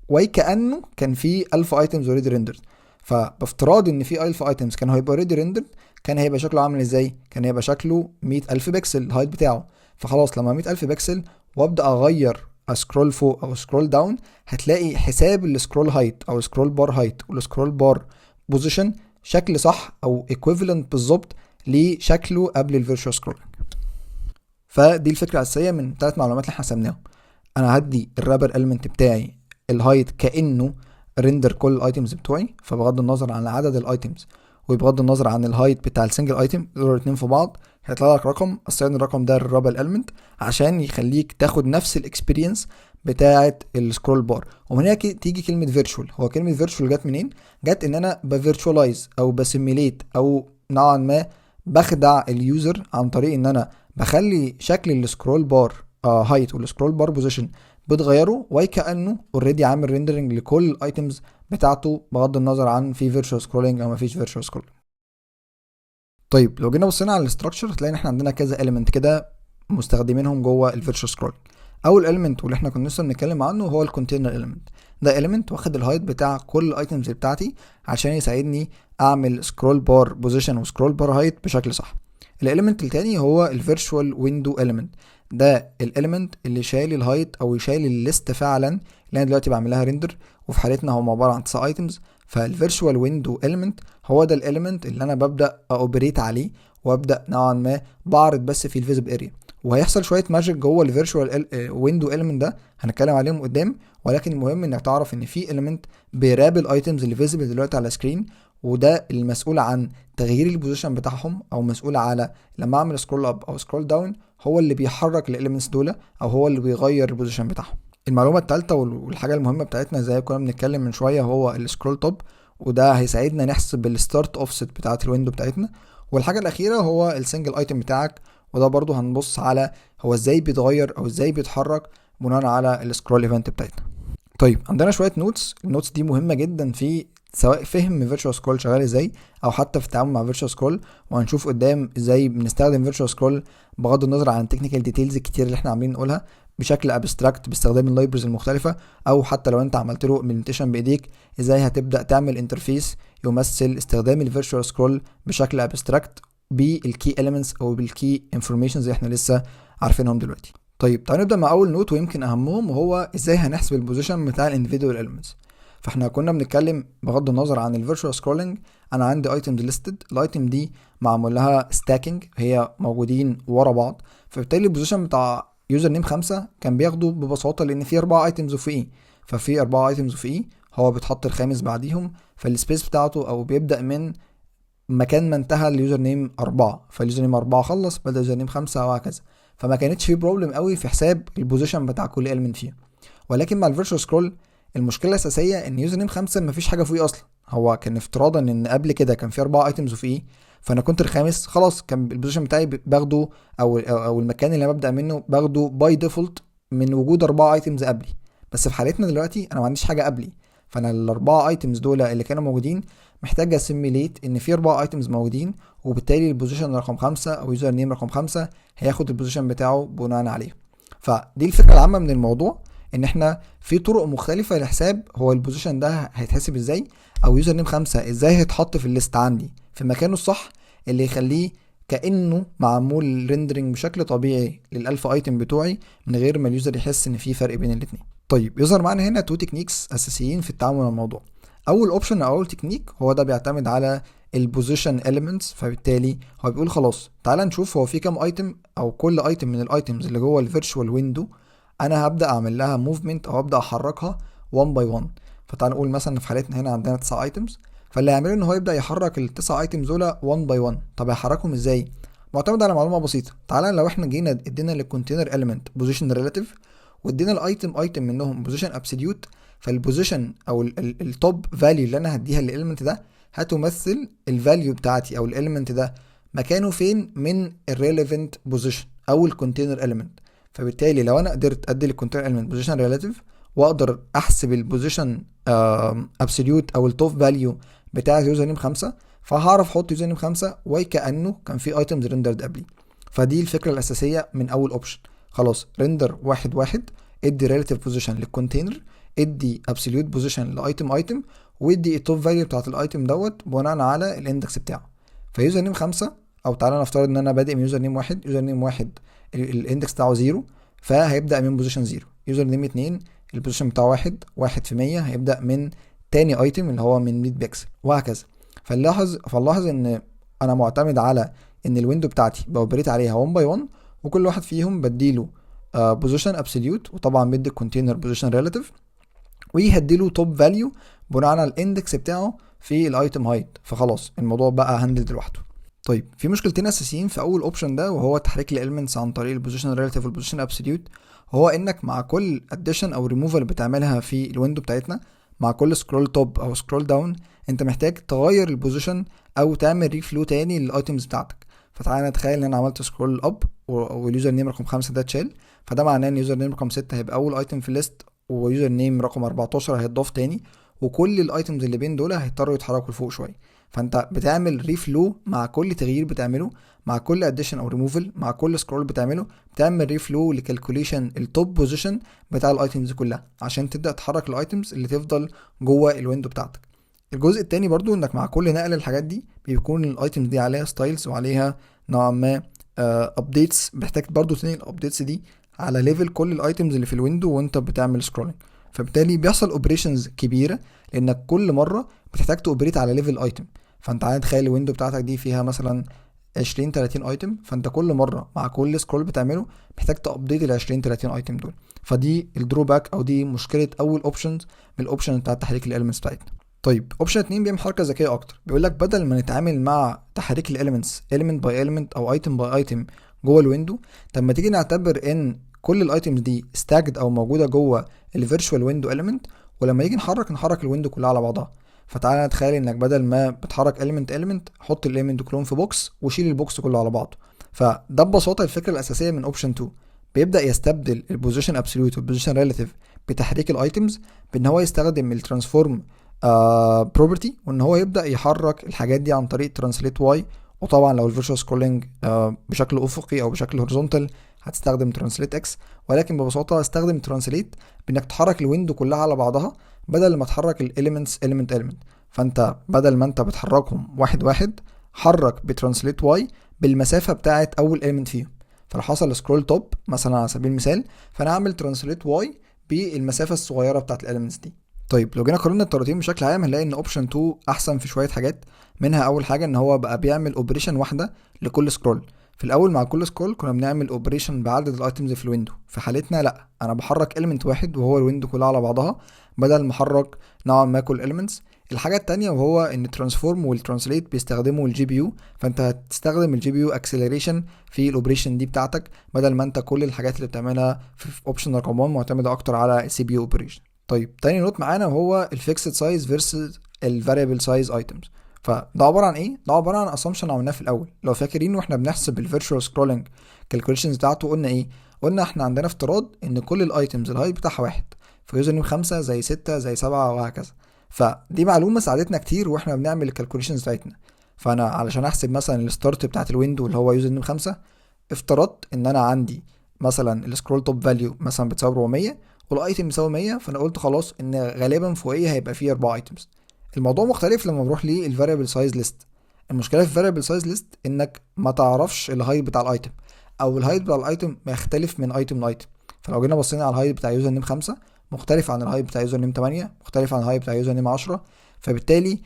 وكأنه كان في 1000 ايتمز اوريدي ريندرد. فبافتراض ان في 1000 ايتمز كانوا هيبقى اوريدي ريندرد، كان هيبقى شكله عامل ازاي؟ كان هيبقى شكله 100000 بكسل الهايت بتاعه. فخلاص لما 100000 بكسل وابدا اغير سكرول فوق او سكرول داون، هتلاقي حساب السكرول هايت او سكرول بار هايت والسكرول بار بوزيشن شكل صح او ايكويفالنت بالظبط لشكله قبل الفيرتشوال سكرولنج. فدي الفكره الاساسيه من 3 معلومات اللي احنا حسبناهم. انا هدي الرابر اليمنت بتاعي الهايت كانه ريندر كل الايتمز بتوعي، فبغض النظر عن عدد الايتمز وبغض النظر عن الهايت بتاع السنجل ايتم دول الاثنين في بعض هيطلع لك رقم، اصلا الرقم ده الرابر اليمنت عشان يخليك تاخد نفس الاكسبيرينس بتاعه السكرول بار. ومن هنا تيجي كلمه فيرتشوال. هو كلمه فيرتشوال جت منين؟ جت ان انا بفيرتشواليز او بسيميليت او نوعا ما بخدع اليوزر عن طريق ان انا بخلي شكل السكرول بار هايت والسكرول بار بوزيشن بتغيره وكأنه اوريدي عامل ريندرنج لكل الايتمز بتاعته بغض النظر عن في فيرتشوال سكرولنج او ما فيش فيرتشوال سكرولنج. طيب لو جينا بصينا على الاستراكشر هتلاقي ان احنا عندنا كذا اليمنت كده مستخدمينهم جوه الفيرتشوال سكرولنج. اول اليمنت واللي احنا كنا لسه بنتكلم عنه هو الكونتينر اليمنت. ده اليمنت واخد الهايت بتاع كل الايتمز بتاعتي عشان يساعدني اعمل سكرول بار بوزيشن وسكرول بار هايت بشكل صح. الاليمنت التاني هو الفيرتشوال ويندو اليمنت. ده الاليمنت اللي شايل الهايت او شايل الليست فعلا اللي انا دلوقتي بعمل لها ريندر، وفي حالتنا هم عباره عن 9 ايتمز. فالفيرتشوال ويندو اليمنت هو ده الاليمنت اللي انا ببدا اوبريت عليه، وابدا نوعا ما بعرض بس في الفيزيبل اريا. وهيحصل شويه ماجيك جوه الفيرتشوال ويندو اليمنت ده هنتكلم عليهم قدام، ولكن المهم انك تعرف ان في اليمنت بيراب الايتمز اللي فيزيبل دلوقتي على السكرين، وده المسؤول عن تغيير البوزيشن بتاعهم، او مسؤول على لما اعمل سكرول اب او سكرول داون هو اللي بيحرك الاليمنتس دول، او هو اللي بيغير البوزيشن بتاعهم. المعلومه الثالثه والحاجه المهمه بتاعتنا زي كنا بنتكلم من شويه هو السكرول توب، وده هيساعدنا نحسب الستارت اوفست بتاعه الويندو بتاعتنا. والحاجه الاخيره هو السنجل ايتم بتاعك، وده برضو هنبص على هو ازاي بيتغير او ازاي بيتحرك بناء على السكرول ايفنت بتاعتنا. طيب عندنا شويه نوتس، النوتس دي مهمه جدا في سواء فهم فيرتشوال سكرول شغال ازاي او حتى في التعامل مع فيرتشوال سكرول، وهنشوف قدام ازاي بنستخدم فيرتشوال سكرول بغض النظر عن التكنيكال ديتيلز الكتير اللي احنا عاملين نقولها بشكل ابستراكت باستخدام اللايبرز المختلفه، او حتى لو انت عملت له امبلمنتيشن بايديك ازاي هتبدا تعمل انترفيس يمثل استخدام الفيرتشوال سكرول بشكل ابستراكت بالكي اليمنتس او بالكي انفورميشنز اللي احنا لسه عارفينهم دلوقتي. طيب تعالوا نبدا مع اول نوت ويمكن اهمهم، وهو ازاي هنحسب البوزيشن بتاع الانديفيدوال اليمنتس. فاحنا كنا بنتكلم بغض النظر عن الفيرتشوال سكرولنج، انا عندي ايتمز ليستد، الايتم دي معمول لها ستاكينج، هي موجودين ورا بعض، فبالتالي البوزيشن بتاع يوزر نيم 5 كان بياخده ببساطه لان في 4 ايتمز وفوقيه، ففي 4 ايتمز وفوقيه هو بيتحط الخامس بعديهم، فالسبيس بتاعته او بيبدا من مكان ما انتهى اليوزر نيم 4، فاليوزر نيم 4 خلص بدا يوزر نيم 5 وهكذا. فما كانتش في بروبلم قوي في حساب البوزيشن بتاع كل element فيها. ولكن مع الفيرتشوال سكرول المشكله الاساسيه ان يوزر نيم 5 مفيش حاجه فوقيه اصلا، هو كان افتراضا ان قبل كده كان في 4 ايتمز فوقيه، فانا كنت الخامس خلاص كان البوزيشن بتاعي باخده او المكان اللي انا ببدا منه باخده باي ديفولت من وجود 4 ايتمز قبلي. بس في حالتنا دلوقتي انا ما عنديش حاجه قبلي، فانا الاربعه ايتمز دول اللي كانوا موجودين محتاج اسيميليت ان في 4 ايتمز موجودين، وبالتالي البوزيشن رقم 5 او يوزر نيم رقم 5 هياخد البوزيشن بتاعه بناء عليه. فدي الفكره العامه من الموضوع، ان احنا في طرق مختلفه لحساب هو البوزيشن ده هيتحسب ازاي، او يوزر نيم 5 ازاي هيتحط في الليست عندي في مكانه الصح اللي يخليه كانه معمول ريندرنج بشكل طبيعي للالفا ايتم بتوعي من غير ما اليوزر يحس ان في فرق بين الاثنين. طيب يظهر معانا هنا تو تكنيكس اساسيين في التعامل مع الموضوع. اول اوبشن او اول تكنيك هو ده بيعتمد على البوزيشن اليمنتس، فبالتالي هو بيقول خلاص تعال نشوف هو في كام ايتم، او كل ايتم من الايتمز اللي جوه الفيرتشوال ويندو انا هبدا اعمل لها موفمنت او ابدا احركها 1 باي 1. فتعال نقول مثلا في حالتنا هنا عندنا 9 ايتمز، فاللي هيعمله ان هو يبدا يحرك التسع ايتمز دول 1 باي 1. طب هيحركهم ازاي؟ معتمد على معلومه بسيطه. تعال لو احنا جينا ادينا للكونتينر اليمنت بوزيشن ريلاتيف، وادينا الايتم منهم بوزيشن ابسوليوت، فالبوزيشن او التوب فاليو اللي انا هديها للاليمنت ده هتمثل الفاليو بتاعتي او الاليمنت ده مكانه فين من الريليفنت بوزيشن او الكونتينر اليمنت. فبالتالي لو انا قدرت ادي للكونتينر اليمنت بوزيشن ريلاتيف واقدر احسب البوزيشن ابسوليوت او التوب فاليو بتاع يوزر نيم 5، فهعرف احط يوزر نيم 5 وكانه كان في ايتمز ريندرد قبلي. فدي الفكره الاساسيه من اول اوبشن. خلاص ريندر واحد واحد، ادي ريلاتيف بوزيشن للكونتينر، ادي ابسوليوت بوزيشن لايتم وادي التوب فاليو بتاعت الايتم دوت بناء على الاندكس بتاعه. فيوزر نيم 5 او تعالى نفترض ان انا بادئ من يوزر نيم 1، يوزر نيم 1 الاندكس بتاعه 0 فهيبدا من بوزيشن 0. يوزر نيم 2 البوزيشن بتاعه 1 في 100 هيبدا من تاني ايتم اللي هو من 100 بكسل وهكذا. فنلاحظ ان انا معتمد على ان الويندو بتاعتي باوبريت عليها 1 باي 1، وكل واحد فيهم بديله بوزيشن ابسوليوت، وطبعا بدي الكونتينر بوزيشن ريلاتيف، ويهديله توب فاليو بناء على الاندكس بتاعه في الايتم هايت. فخلاص الموضوع بقى هاندلد لوحده. طيب في مشكلتين اساسيين في اول اوبشن ده، وهو تحريك الاليمنتس عن طريق البوزيشن ريلاتيف والبوزيشن ابسوليوت. هو انك مع كل اديشن او ريموفال بتعملها في الويندو بتاعتنا، مع كل سكرول توب او سكرول داون، انت محتاج تغير البوزيشن او تعمل ريفلو تاني للايتمز بتاعتك. فتعالى نتخيل ان انا عملت سكرول اب واليوزر نيم رقم 5 ده اتشال، فده معناه ان يوزر نيم رقم 6 هيبقى اول ايتم في الليست، ويوزر نيم رقم 14 هيتضاف تاني، وكل الايتمز اللي بين دول هيضطروا يتحركوا لفوق شويه. فانت بتعمل ريفلو مع كل تغيير بتعمله، مع كل اديشن او ريموفل، مع كل سكرول بتعمله، بتعمل ريفلو لكالكوليشن التوب بوزيشن بتاع الايتمز كلها عشان تبدا تحرك الايتمز اللي تفضل جوه الويندو بتاعتك. الجزء التاني برضو انك مع كل نقل الحاجات دي بيكون الايتمز دي عليها ستايلز وعليها نوعا ما ابديتس، محتاج برضو تنقل الابديتس دي على ليفل كل الايتمز اللي في الويندو وانت بتعمل سكرولنج. فبالتالي بيحصل اوبريشنز كبيره لانك كل مره بتحتاج توبريت على ليفل ايتم. فانت عايز تخيل الويندو بتاعتك دي فيها مثلا 20 30 ايتم، فانت كل مره مع كل سكرول بتعمله محتاج تابديت ال 20 30 ايتم دول. فدي الدروباك او دي مشكله اول اوبشنز من الاوبشن بتاع تحريك الاليمنتس بتاعتنا. طيب اوبشن 2 بيعمل حركه ذكيه اكتر، بيقول لك بدل ما نتعامل مع تحريك الاليمنتس element باي element او ايتم باي ايتم جوه الويندو، طب ما تيجي نعتبر ان كل الايتمز دي ستاجد او موجوده جوه الفيرتشوال ويندو element، ولما يجي نحرك الويندو كلها على بعضها. فتعالى نتخيل انك بدل ما بتحرك element حط الاليمنت كلهم في بوكس وشيل البوكس كله على بعضه. فده ببساطه الفكره الاساسيه من اوبشن 2. بيبدا يستبدل البوزيشن ابسوليوت والبوزيشن ريلاتيف بتحريك الايتمز بان هو يستخدم الترانسفورم بروبرتي، وان هو يبدا يحرك الحاجات دي عن طريق ترانسليت واي. وطبعا لو الفيرتشوال سكرولنج بشكل افقي او بشكل هوريزونتال هتستخدم ترانسليت اكس، ولكن ببساطه استخدم ترانسليت بانك تحرك الويندو كلها على بعضها بدل ما تحرك الاليمنتس element. فانت بدل ما انت بتحركهم واحد واحد، حرك بترانسليت واي بالمسافه بتاعه اول element فيهم. فلو حصل سكرول توب مثلا على سبيل المثال، فانا اعمل ترانسليت واي بالمسافه الصغيره بتاعه الاليمنتس دي. طيب لو جينا قارنا الطريقتين بشكل عام هنلاقي ان اوبشن 2 احسن في شويه حاجات. منها اول حاجه ان هو بقى بيعمل اوبريشن واحده لكل سكرول. في الاول مع كل سكرول كنا بنعمل اوبريشن بعدد الايتمز في الويندو، في حالتنا لا، انا بحرك element واحد وهو الويندو كلها على بعضها بدل ما احرك نوعا ما كل elements. الحاجه التانية وهو ان الترانسفورم والترانسليت بيستخدموا الجي بي يو، فانت هتستخدم الجي بي يو اكسلريشن في الاوبريشن دي بتاعتك بدل ما انت كل الحاجات اللي بتعملها في اوبشن رقم 1 معتمده اكتر على السي بي يو اوبريشن. طيب تاني نوت معانا وهو الفيكسد سايز فيرسز الفاريبل سايز ايتمز. فده عباره عن ايه؟ ده عباره عن اسامبشن عملناه في الاول. لو فاكرين واحنا بنحسب الفيرتشوال سكرولنج كالكوليشنز بتاعته قلنا ايه؟ قلنا احنا عندنا افتراض ان كل الايتمز الهايت بتاعها واحد، فيوزر نيم 5 زي 6 زي 7 وهكذا. فدي معلومه ساعدتنا كتير واحنا بنعمل الكالكوليشنز بتاعتنا. فانا علشان احسب مثلا الستارت بتاعت الويندو اللي هو يوزر نيم 5، افترضت ان انا عندي مثلا السكرول توب فاليو مثلا بتساوي 400 والايتم بيساوي 100، فانا قلت خلاص ان غالبا فوقيه هيبقى فيه 4 ايتمز. الموضوع مختلف لما بروح للفاريبل سايز ليست. المشكله في الفاريبل سايز ليست انك ما تعرفش الهايت بتاع الايتم، او الهايت بتاع الايتم يختلف من ايتم لايتم. فلو جينا بصينا على الهايت بتاع يوزر نيم 5 مختلف عن الهايت بتاع يوزر نيم 8، مختلف عن الهايت بتاع يوزر نيم 10. فبالتالي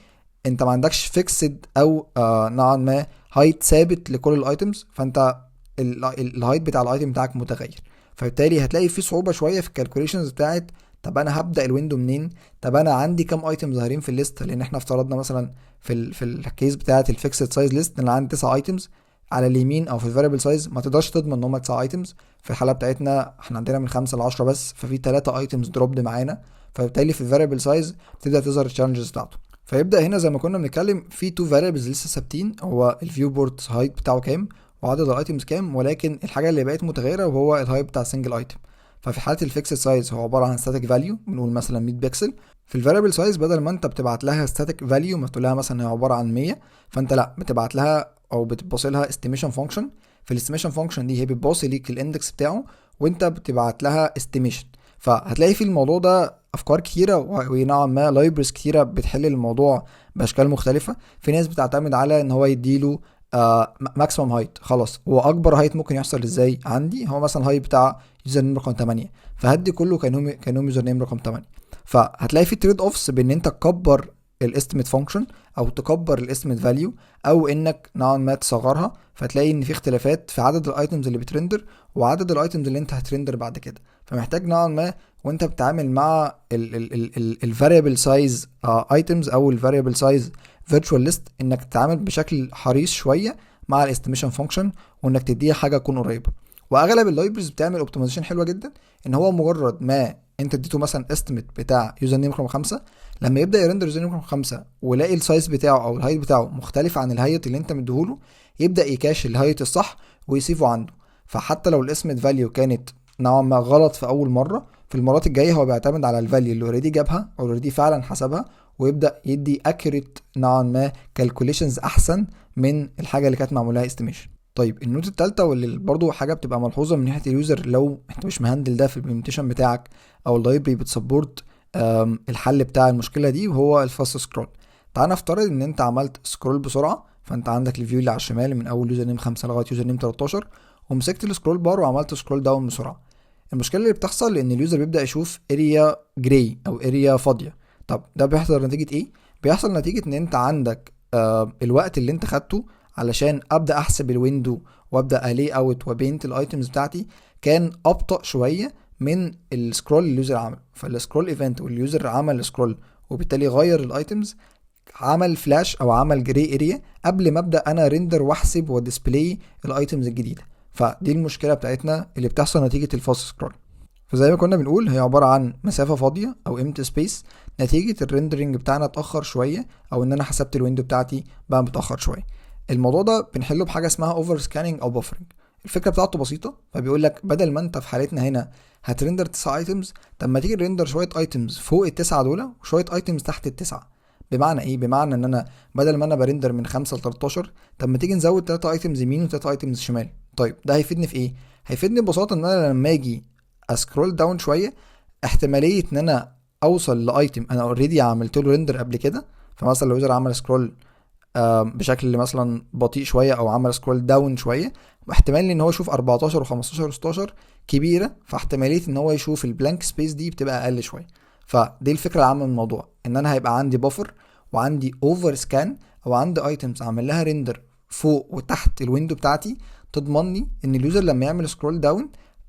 انت ما عندكش فيكسد او نوعا ما هايت ثابت لكل الايتمز، فانت الهايت بتاع الايتم بتاعك متغير. فبالتالي هتلاقي في صعوبه شويه في الكالكوليشنز بتاعت طب انا هبدا الويندو منين، طب انا عندي كام ايتم ظاهرين في الليست. لان احنا افترضنا مثلا في الكيس بتاعت الفيكسد سايز ليست ان انا عندي 9 ايتمز على اليمين، او في الفاريبل سايز ما تقدرش تضمن ان هم 9 ايتمز. في الحاله بتاعتنا احنا عندنا من 5 ل 10 بس، ففي 3 ايتمز دروبد معانا. فبالتالي في الفاريبل سايز تبدا تظهر التشالنجز بتاعته. فيبدا هنا زي ما كنا بنتكلم في 2 فاريبلز لسه ثابتين، هو الفيو بورد هايت بتاعه كام وعدد الايتمز كام، ولكن الحاجه اللي بقت متغيره وهو الهايت بتاع سنجل ايتم. ففي حاله الفيكسد سايز هو عباره عن ستاتيك فاليو بنقول مثلا 100 بكسل. في الفاريبل سايز بدل ما انت بتبعت لها ستاتيك فاليو ما تقول لها مثلا هي عباره عن 100، فانت لا بتبعت لها او بتبص لها استيميشن فانكشن. في الاستيميشن فانكشن دي هي بتباصي ليك الاندكس بتاعه وانت بتبعت لها استيميشن. فهتلاقي في الموضوع ده افكار كتيره ونوعا ما لايبرز كتيره بتحل الموضوع باشكال مختلفه. في ناس بتعتمد على ان هو يديله ماكسيمم هايت، خلاص هو اكبر هايت ممكن يحصل ازاي عندي هو مثلا هايت بتاع يوزر نيم رقم 8، فهدي كله كانهم يوزر نيم رقم 8. فهتلاقي في تريد اوفس بان انت تكبر الاستيميت فانكشن او تكبر الاستيميت فاليو او انك نوعا ما تصغرها. فتلاقي ان في اختلافات في عدد الايتمز اللي بترندر وعدد الايتمز اللي انت هترندر بعد كده. فمحتاج نوعا ما وانت بتتعامل مع الفاريبل سايز ايتمز او الفاريبل سايز فيرتشوال ليست انك تتعامل بشكل حريص شويه مع الاستيميشن فانكشن وانك تديها حاجه تكون قريبه. واغلب اللايبرز بتعمل اوبتمايزيشن حلوه جدا، ان هو مجرد ما انت اديته مثلا استيميت بتاع يوزر نيم رقم 5، لما يبدا يرندر يوزر نيم رقم 5 ويلاقي السايز بتاعه او الهايت بتاعه مختلف عن الهايت اللي انت مديهوله، يبدا يكاش الهايت الصح ويسيفه عنده. فحتى لو الاستيميت فاليو كانت نوعا ما غلط في اول مره، في المرات الجايه هو بيعتمد على الفاليو اللي اوريدي جابها او اوريدي فعلا حسبها، ويبدا يدي اكيوريت نوعا ما كالكوليشنز احسن من الحاجه اللي كانت معمول لها استيميشن. طيب النوت الثالثه واللي برضو حاجه بتبقى ملحوظه من ناحيه اليوزر لو انت مش مهندل ده في الامبلمنتيشن بتاعك او اللايبرري بتسبورت الحل بتاع المشكله دي، وهو الفاست سكرول. تعال نفترض ان انت عملت سكرول بسرعه، فانت عندك الفيو اللي على الشمال من اول يوزر نيم 5 لغايه يوزر نيم 13، ومسكت السكرول بار وعملت سكرول داون بسرعه. المشكله اللي بتحصل ان اليوزر بيبدا يشوف اريا جراي او اريا فاضيه. طب ده بيحصل نتيجه ايه؟ بيحصل نتيجه ان انت عندك الوقت اللي انت خدته علشان ابدا احسب الويندو وابدا الي اوت وبينت الايتمز بتاعتي كان ابطا شويه من السكرول اللي اليوزر عمله. فالسكرول ايفنت واليوزر عمل سكرول وبالتالي غير الايتمز، عمل فلاش او عمل جري اريا قبل ما ابدا انا ريندر واحسب وديسبلاي الايتمز الجديده. فدي المشكله بتاعتنا اللي بتحصل نتيجه الفاست سكرول. فزي ما كنا بنقول هي عباره عن مسافه فاضيه او امتي سبيس نتيجه الريندرنج بتاعنا اتاخر شويه، او ان انا حسبت الويندو بتاعتي بقى متاخر شويه. الموضوع ده بنحله بحاجه اسمها اوفر سكاننج او بافرنج. الفكره بتاعته بسيطه، فبيقول لك بدل ما انت في حالتنا هنا هترندر 9 ايتمز، طب ما تيجي ريندر شويه ايتمز فوق التسعه دول وشويه ايتمز تحت التسعه. بمعنى ايه؟ بمعنى ان انا بدل ما انا برندر من 5 ل 13، طب ما تيجي نزود 3 ايتمز يمين و3 ايتمز شمال. طيب ده هيفيدني في ايه؟ هيفيدني ببساطه ان انا لما اجي اسكرول داون شويه، احتماليه ان انا اوصل لايتم انا اوريدي عملت له ريندر قبل كده. فمثلا لو يوزر عمل سكرول بشكل مثلا بطيء شويه او عمل سكرول داون شويه، احتمال ان هو يشوف 14 و15 و16 كبيره، فاحتماليه ان هو يشوف البلانك سبيس دي بتبقى اقل شويه. فدي الفكره العامه من الموضوع، ان انا هيبقى عندي بفر وعندي اوفر سكان او عندي ايتمز اعمل لها ريندر فوق وتحت الويندو بتاعتي، تضمن لي ان اليوزر لما يعمل سكرول داون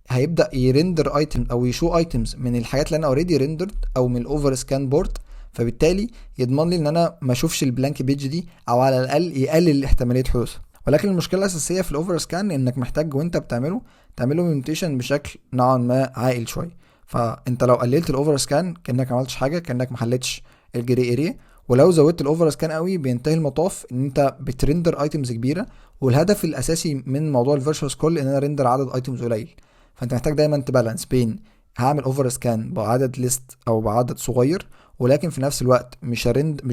هيبدا يرندر ايتم او يشو ايتمز من الحاجات اللي انا اوريدي ريندرد او من الاوفر سكان بورد. فبالتالي يضمن لي ان انا ما اشوفش البلانك بيج دي، او على الاقل يقلل احتماليه حدوثها. ولكن المشكله الاساسيه في الاوفر سكان انك محتاج وانت تعمله ميوتيشن بشكل نوعا ما عاقل شويه. فانت لو قللت الاوفر سكان كانك ما عملتش حاجه، كانك ما حلتش الجري اريا. ولو زودت الاوفر سكان قوي بينتهي المطاف ان انت بترندر ايتمز كبيره، والهدف الاساسي من موضوع الفيرتشوال سكرول ان انا رندر عدد ايتمز قليل. فانت محتاج دايما تبالانس بين هعمل اوفر سكان بعدد ليست او بعدد صغير، ولكن في نفس الوقت مش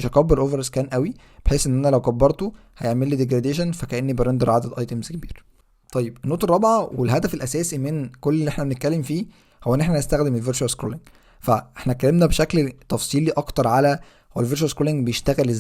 هكبر اوفر سكان قوي بحيث ان انا لو كبرته هيعمل لي ديجراديشن فكاني برندر عدد ايتمز كبير. طيب النقطه الرابعه والهدف الاساسي من كل اللي احنا بنتكلم فيه هو ان احنا نستخدم الفيرتشوال سكرولنج. فاحنا اتكلمنا بشكل تفصيلي اكتر على هو الفيرتشوال سكرولنج بيشتغل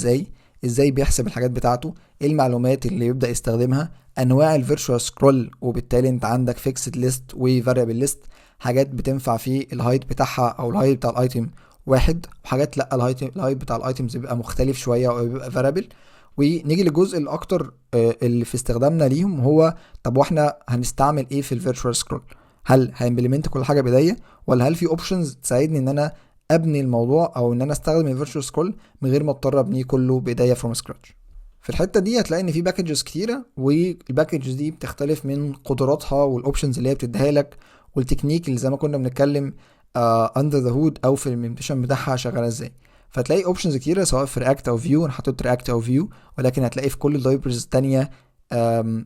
ازاي بيحسب الحاجات بتاعته، ايه المعلومات اللي يبدا يستخدمها، انواع الفيرتشوال سكرول، وبالتالي انت عندك فيكسد ليست وفاريبل ليست. حاجات بتنفع في الهايت بتاعها او الهايت بتاع الايتم واحد، وحاجات لا الهايت بتاع الايتمز بيبقى مختلف شويه او بيبقى فاريبل. ونيجي للجزء الاكتر اللي في استخدامنا ليهم، هو طب واحنا هنستعمل ايه في الفيرتشوال سكرول؟ هل هامبلمنت كل حاجه بايديا، ولا هل في اوبشنز تساعدني ان انا ابني الموضوع او ان انا استخدم الفيرتشوال سكرول من غير ما اضطر ابنيه كله بايديا فروم سكراتش؟ في الحته دي هتلاقي ان في باكجز كتيره، والباكجز دي بتختلف من قدراتها والاوبشنز اللي هي بتديها لك، والتكنيك اللي زي ما كنا بنتكلم اندر ذا هود او في الامبلمنتيشن بتاعها شغاله ازاي. فتلاقي اوبشنز كتيره سواء في رياكت او فيو، انا حطيت رياكت او فيو، ولكن هتلاقي في كل اللايبرز التانيه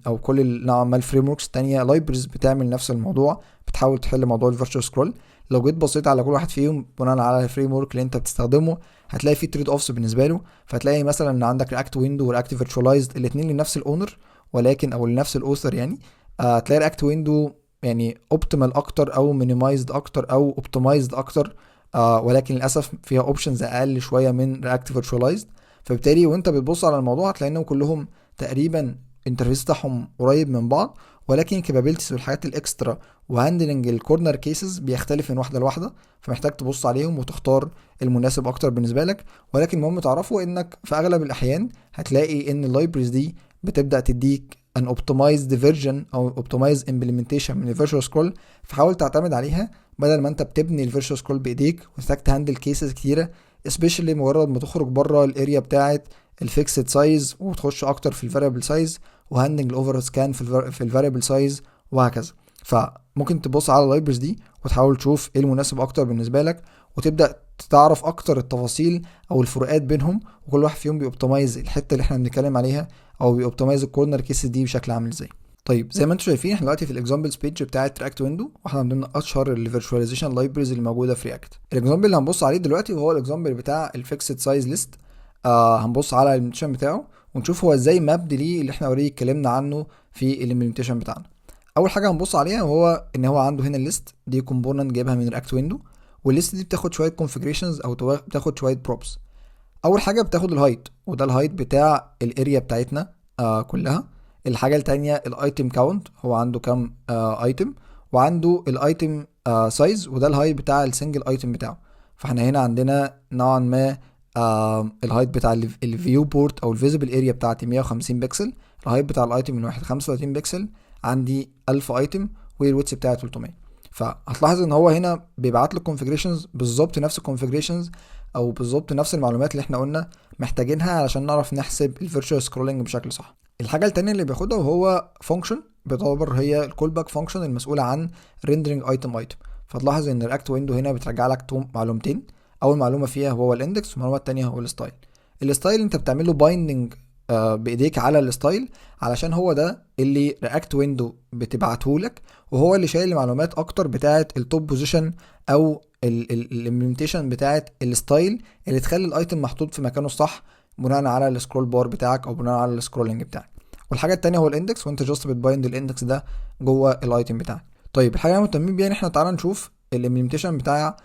او كل نوعا ما الفريم وركس التانيه لايبرز بتعمل نفس الموضوع، بتحاول تحل موضوع الفيرتشوال سكرول. لو جيت بصيت على كل واحد فيهم بناء على الفريم ورك اللي انت بتستخدمه هتلاقي في تريد اوفس بالنسبه له. فتلاقي مثلا ان عندك رياكت ويندو ورياكت فيرتشواليزد الاثنين لنفس الاونر ولكن او لنفس الاوثر يعني. تلاقي رياكت ويندو يعني اوبتيمال اكتر او مينيمايزد اكتر او اوبتمايزد اكتر، ولكن للاسف فيها اوبشنز اقل شويه من رياكت فيرتشواليزد. فبالتالي وانت بتبص على الموضوع هتلاقي انهم كلهم تقريبا الانترفيس بتاعهم قريب من بعض، ولكن الكابابيلتيز والحاجات الاكسترا وهاندلنج الكورنر كيسز بيختلف من واحده لواحده، فمحتاج تبص عليهم وتختار المناسب اكتر بالنسبه لك. ولكن المهم تعرفوا انك في اغلب الاحيان هتلاقي ان اللايبرز دي بتبدا تديك ان اوبتمايزد فيرجن او اوبتمايزد امبلمنتيشن من الفيرتشوال سكرول، فحاول تعتمد عليها بدل ما انت بتبني الفيرتشوال سكرول بايديك وتحتاج تهندل كيسز كتيره، سبيشالي مجرد ما تخرج بره الاريا بتاعه الفيكسد سايز وتخش اكتر في الفاريبل سايز وهاندنج الاوفر سكان في الفاريبل سايز وهكذا. فممكن تبص على اللايبرز دي وتحاول تشوف ايه المناسب اكتر بالنسبه لك، وتبدا تعرف اكتر التفاصيل او الفروقات بينهم، وكل واحد فيهم بيوبتمايز الحته اللي احنا بنتكلم عليها او بيوبتمايز الكورنر كيس دي بشكل عامل ازاي. طيب زي ما انتم شايفين احنا دلوقتي في الاكزامبلز بيج بتاعه رياكت ويندو، واحنا من ضمن اشهر الفيرتشواليزيشن لايبرز اللي موجوده في رياكت. الاكزامبل اللي هنبص عليه دلوقتي وهو الاكزامبل بتاع الفيكسد سايز ليست. هنبص على الامبلمنتيشن بتاعه ونشوف هو ازاي مابد ليه اللي احنا اوريدي اتكلمنا عنه في الامبلمنتيشن بتاعنا. اول حاجه هنبص عليها وهو ان هو عنده هنا الليست دي كومبوننت جايبها من رياكت ويندو، والليست دي بتاخد شويه كونفيجريشنز او بتاخد شويه بروبس. اول حاجه بتاخد الهايت، وده الهايت بتاع الاريا بتاعتنا كلها. الحاجه التانية الايتم كاونت، هو عنده كام ايتم، وعنده الايتم سايز، وده الهايت بتاع السنجل ايتم بتاعه. فاحنا هنا عندنا نوعا ما الهايت بتاع الفيو بورت او الفيزيبل اريا بتاعتي 150 بكسل، الهايت بتاع الايتم الواحد 35 بكسل، عندي 1000 ايتم، والويتس بتاعي 300. فهتلاحظ ان هو هنا بيبعت لك كونفيجريشنز بالظبط نفس الكونفيجريشنز او بالظبط نفس المعلومات اللي احنا قلنا محتاجينها علشان نعرف نحسب الفيرتشوال سكرولنج بشكل صح. الحاجه التانية اللي بياخدها وهو فانكشن، بتعتبر هي الكول باك فانكشن المسؤوله عن ريندرنج ايتم. فتلاحظ ان الرياكت ويندو هنا بترجع لك معلومتين، اول معلومه فيها هو الاندكس، والمعلومه التانية هو الستايل. الستايل انت بتعمله بايندنج بايديك على الستايل، علشان هو ده اللي رياكت ويندو بتبعته لك، وهو اللي شايل المعلومات اكتر بتاعه التوب بوزيشن او الامبلمنتيشن بتاعه الستايل اللي تخلي الايتم محطوط في مكانه الصح بناء على السكرول بار بتاعك او بناء على السكرولنج بتاعك. والحاجه التانية هو الاندكس، وانت جاست بتبايند الاندكس ده جوه الايتم بتاعك. طيب الحاجه اللي مهتمين بيها ان احنا تعالى نشوف الامبلمنتيشن بتاع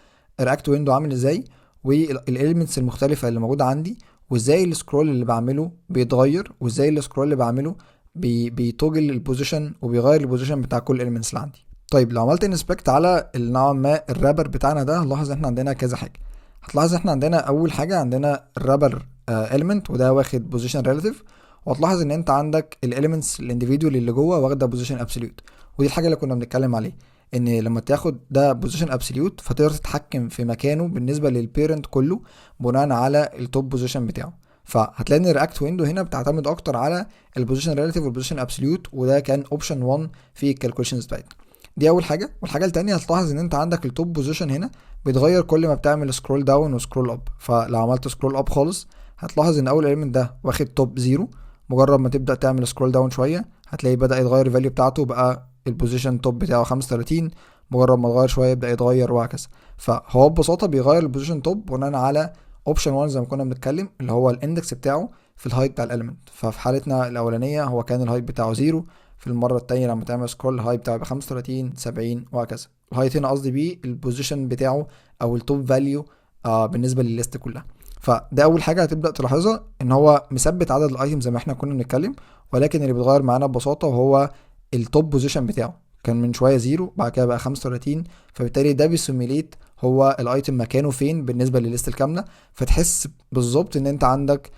رياكت ويندو عامل ازاي، والاليمنتس المختلفه اللي موجوده عندي، وازاي السكرول اللي بعمله بيتغير، وازاي السكرول اللي بعمله بيتوجل البوزيشن وبيغير البوزيشن بتاع كل الاليمنتس اللي عندي. طيب لو عملت انسبكت على نوعا ما الرابر بتاعنا ده، هنلاحظ احنا عندنا كذا حاجه. هتلاحظ احنا عندنا اول حاجه عندنا الرابر element، وده واخد بوزيشن ريلاتيف. وهتلاحظ ان انت عندك الاليمنتس الانديفيدوال اللي جوه واخده بوزيشن ابسوليوت، ودي الحاجه اللي كنا بنتكلم عليه، ان لما تاخد ده بوزيشن ابسوليوت فتقدر تتحكم في مكانه بالنسبه للبيرنت كله بناء على التوب بوزيشن بتاعه. فهتلاقي ان الرياكت ويندو هنا بتعتمد اكتر على البوزيشن ريلاتيف والبوزيشن ابسوليوت، وده كان اوبشن 1 في الكالكوليشنز بتاعتنا. دي اول حاجه. والحاجه التانية هتلاحظ ان انت عندك التوب بوزيشن هنا بيتغير كل ما بتعمل سكرول داون وسكرول اب. فلو عملت سكرول اب خالص هتلاحظ ان اول اليمنت ده واخد توب 0، مجرد ما تبدا تعمل سكرول داون شويه هتلاقي بدا يتغير الفاليو بتاعته، بقى البوزيشن توب بتاعه 35، مجرد ما تغير شويه يبدا يتغير وهكذا. فهو ببساطه بيغير البوزيشن توب بناء على اوبشن 1 زي ما كنا بنتكلم، اللي هو الاندكس بتاعه في الهايت بتاع الاليمنت. ففي حالتنا الاولانيه هو كان الهايت بتاعه 0، في المره الثانيه لما تعمل سكرول الهايت بتاعه يبقى 35 70 وهكذا. الهايت هنا قصدي بيه البوزيشن بتاعه او التوب فاليو بالنسبه للليست كلها. فده اول حاجه هتبدا تلاحظها، ان هو مثبت عدد الايتم زي ما احنا كنا بنتكلم، ولكن اللي بيتغير معانا ببساطه وهو التوب بوزيشن بتاعه. كان من شويه 0 بعد كده بقى 35، فبالتالي ده بيسيميليت هو الايتم مكانه فين بالنسبه للليست الكامله، فتحس بالظبط ان انت عندك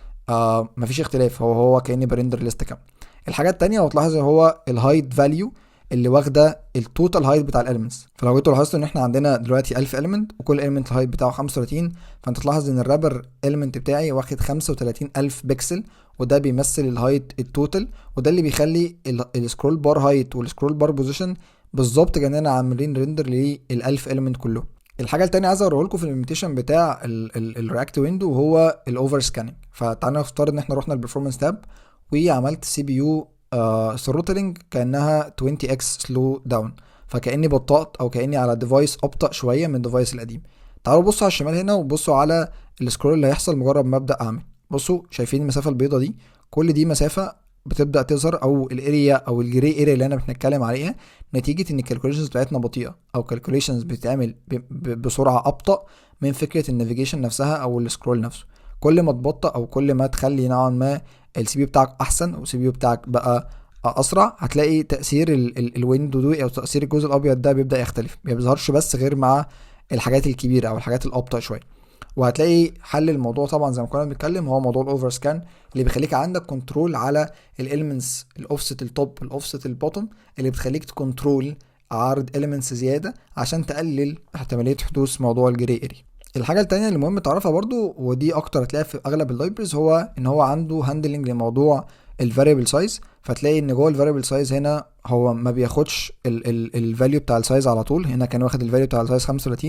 مفيش اختلاف، هو كاني بريندر ليست كامله. الحاجه التانية وتلاحظ هو الهايت فاليو اللي واخده التوتال هايت بتاع الاليمنتس. فلو جيتوا لاحظتوا ان احنا عندنا دلوقتي 1000 اليمنت وكل اليمنت الهايت بتاعه 35، فانت تلاحظ ان الرابر اليمنت بتاعي واخد 35000 بكسل، وده بيمثل الهايت التوتال، وده اللي بيخلي السكرول بار هايت والسكرول بار بوزيشن بالظبط كاننا عاملين ريندر لل1000 اليمنت كله. الحاجه التانية عايز اوريه لكم في الامبلمنتيشن بتاع الرياكت ويندو هو الاوفر سكاننج. فتعالى نفترض ان احنا رحنا البرفورمانس تاب وعملت سي بي يو ثروتلينج كانها 20 اكس سلو داون، فكاني بطأت او كاني على ديفايس ابطأ شويه من الديفايس القديم. تعالوا بصوا على الشمال هنا وبصوا على السكرول اللي هيحصل مجرد ما ابدا اعمل. بصوا شايفين المسافه البيضه دي؟ كل دي مسافه بتبدا تظهر، او الاريا او الجري اريا اللي انا بنتكلم عليها، نتيجه ان الكالكوليشنز بتاعتنا بطيئه، او كالكوليشنز بتتعمل بسرعه ابطأ من فكره النافيجيشن نفسها او السكرول نفسه. كل ما تبطأ او كل ما تخلي نوعا ما السي بي بتاعك احسن والسي بي بتاعك بقى اسرع، هتلاقي تاثير الويندو دو او تاثير الجزء الابيض ده بيبدا يختلف، ما بيظهرش بس غير مع الحاجات الكبيره او الحاجات الابطا شويه. وهتلاقي حل الموضوع طبعا زي ما كنا بنتكلم هو موضوع الاوفر سكان، اللي بيخليك عندك كنترول على الاليمنتس، الاوفست التوب الاوفست البوتوم، اللي بتخليك تكنترول عرض اليمنتس زياده عشان تقلل احتماليه حدوث موضوع الجري اري. الحاجه التانية اللي مهم تعرفها برضو، ودي اكتر هتلاقيها في اغلب اللايبرز، هو ان هو عنده هاندلنج لموضوع الفاريبل سايز. فتلاقي ان جوه الفاريبل سايز هنا هو ما بياخدش الفاليو بتاع السايز على طول. هنا كان واخد الفاليو بتاع السايز 35،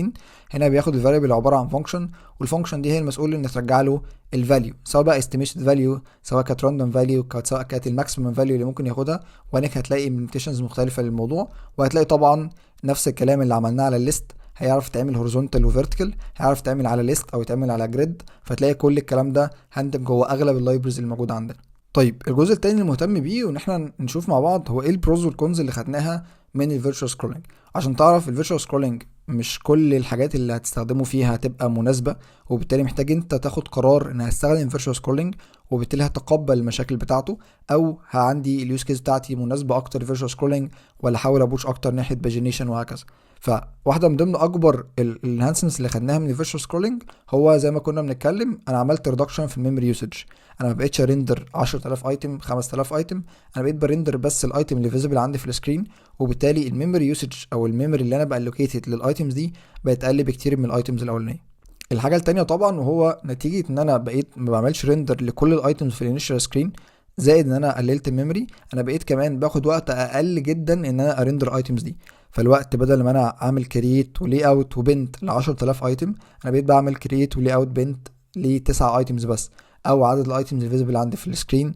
هنا بياخد الفاريبل عباره عن فانكشن، والفانكشن دي هي المسؤول ان ترجع له الفاليو، سواء بقى استيميشن فاليو، سواء كانت راندوم فاليو، سواء كانت الماكسيمم فاليو اللي ممكن ياخدها. وهناك هتلاقي امبلمنتيشنز مختلفه للموضوع، وهتلاقي طبعا نفس الكلام اللي عملناه على الليست هيعرف تعمل هوريزونتال وفيرتيكال، هيعرف تعمل على ليست او يتعمل على جريد. فتلاقي كل الكلام ده هندم جوه اغلب اللايبرز اللي موجوده عندنا. طيب الجزء التاني اللي مهتم بيه وان احنا نشوف مع بعض هو ايه البروز والكونز اللي خدناها من الفيرتشوال سكرولينج. عشان تعرف الفيرتشوال سكرولينج مش كل الحاجات اللي هتستخدمه فيها هتبقى مناسبة، وبالتالي محتاج انت تاخد قرار ان هستخدم فيرتشوال سكرولينج، وبالتالي هتقبل المشاكل بتاعته، او عندي اليوز كيس بتاعتي مناسبة اكتر فيرتشوال سكرولينج، ولا احاول ابوش اكتر ناحية باجينيشن وهكذا. فواحدة من ضمن اكبر الانهانسمنتس اللي خدناها من الفيرتشوال سكرولينج هو زي ما كنا بنتكلم، انا عملت ريدكشن في الميموري يوسج. انا ما بقتش ارندر 10000 ايتم 5000 ايتم، انا بقيت برندر بس الايتم اللي فيزيبل عندي في السكرين، وبالتالي الميموري يوسج او الميموري اللي انا بالوكيتد للايتمز دي بقت اقل بكتير من الايتمز الاولانيه. الحاجه التانية طبعا وهو نتيجه ان انا بقيت ما بعملش ريندر لكل الايتمز في الانيشال سكرين، زائد ان انا قللت الميموري، انا بقيت كمان باخد وقت اقل جدا ان انا ارندر الايتمز دي. فالوقت بدل ما انا اعمل كرييت ولي اوت وبنت ل 10000 ايتم، انا بقيت بعمل كرييت ولي اوت بنت ل 9 ايتمز بس، او عدد الايتمز الفيزيبل عندي في السكرين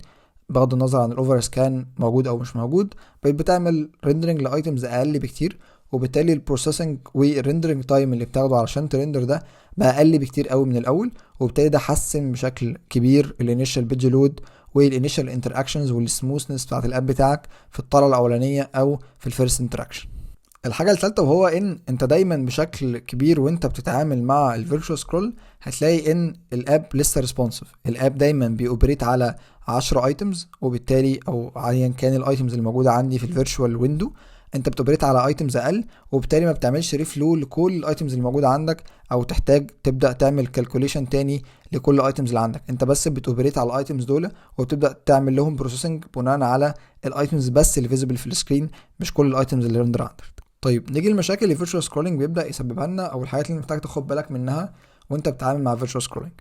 بغض النظر عن الاوفر سكان موجود او مش موجود، بقيت بتعمل ريندرنج لايتمز اقل بكتير، وبالتالي البروسيسنج والريندرنج تايم اللي بتاخده علشان ترندر ده بقى اقل بكتير قوي من الاول، وبالتالي ده حسن بشكل كبير الانيشال بيج لود والانيشال انتراكشنز والسموثنس بتاعت الاب بتاعك في الطلعه الاولانيه او في الفيرست انتراكشن. الحاجة الثالثة وهو ان انت دايما بشكل كبير وانت بتتعامل مع الفيرتشوال سكرول هتلاقي ان الاب لسه ريسبونسيف، الاب دايما بيوبريت على 10 ايتمز، وبالتالي او ايا كان الايتمز اللي موجودة عندي في الفيرتشوال ويندو انت بتوبريت على ايتمز اقل، وبالتالي ما بتعملش ريفلو لكل الايتمز اللي موجودة عندك، او تحتاج تبدا تعمل كالكوليشن تاني لكل الايتمز اللي عندك. انت بس بتوبريت على الايتمز دول وبتبدا تعمل لهم بروسيسنج بناء على الايتمز بس اللي فيزيبل في السكرين، مش كل الايتمز اللي رندر عندك. طيب نيجي للمشاكل اللي الفيرتشوال سكرولينج بيبدا يسببها لنا، او الحاجات اللي محتاج تاخد بالك منها وانت بتتعامل مع الفيرتشوال سكرولينج.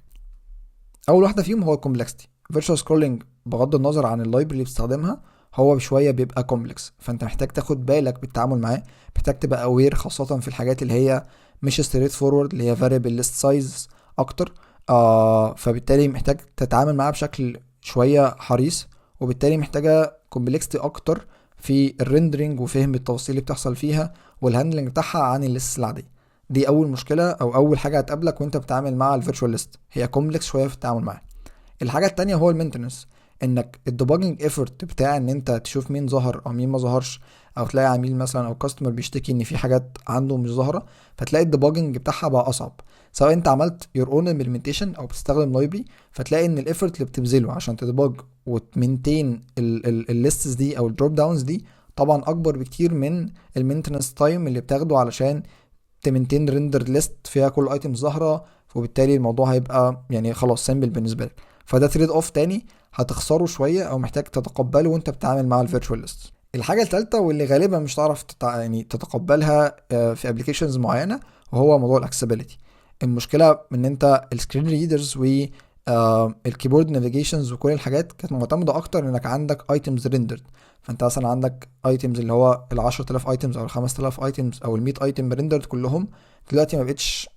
اول واحده فيهم هو الكومبلكسيتي. الفيرتشوال سكرولينج بغض النظر عن اللايبرري اللي بتستخدمها هو بشويه بيبقى كومبلكس، فانت محتاج تاخد بالك بالتعامل معاه، محتاج تبقى اوير خاصه في الحاجات اللي هي مش ستريت فورورد، اللي هي فاريبل ليست سايز اكتر. فبالتالي محتاج تتعامل معاه بشكل شويه حريص، وبالتالي محتاجه كومبلكسيتي اكتر في الريندرينج وفهم التفاصيل اللي بتحصل فيها والهاندلنج بتاعها عن الليست العاديه. دي اول مشكله او اول حاجه هتقابلك وانت بتتعامل مع الفيرتشوال ليست، هي كومبلكس شويه في التعامل معاها. الحاجه التانية هو المينتنس، انك الديباجنج ايفورت بتاع ان انت تشوف مين ظهر او مين ما ظهرش، او تلاقي عميل مثلا او كاستمر بيشتكي ان في حاجات عنده مش ظاهره، فتلاقي الديباجنج بتاعها بقى اصعب، سواء انت عملت يور اون امبلمنتيشن او بتستخدم لايبرري، فتلاقي ان الايفورت اللي بتبذله عشان تديباج وتمنتين الليستس دي او الدروب داونز دي طبعا اكبر بكتير من المينتنس تايم اللي بتاخده علشان تمنتين ريندر ليست فيها كل ايتم ظاهره، وبالتالي الموضوع هيبقى يعني خلاص سامبل بالنسبه لك. فده تريد اوف تاني هتخسره شويه او محتاج تتقبله وانت بتتعامل مع الفيرتشوال ليست. الحاجه الثالثه واللي غالبا مش هتعرف يعني تتقبلها في ابلكيشنز معينه وهو موضوع الاكسسبيليتي. المشكله ان انت السكرين ريدرز و الكيبورد نافيجيشنز وكل الحاجات كانت معتمده اكتر انك عندك ايتمز ريندرد، فانت مثلا عندك ايتمز اللي هو ال 10000 ايتمز او ال 5000 ايتمز او ال 100 ايتم ريندرد كلهم. دلوقتي ما بقتش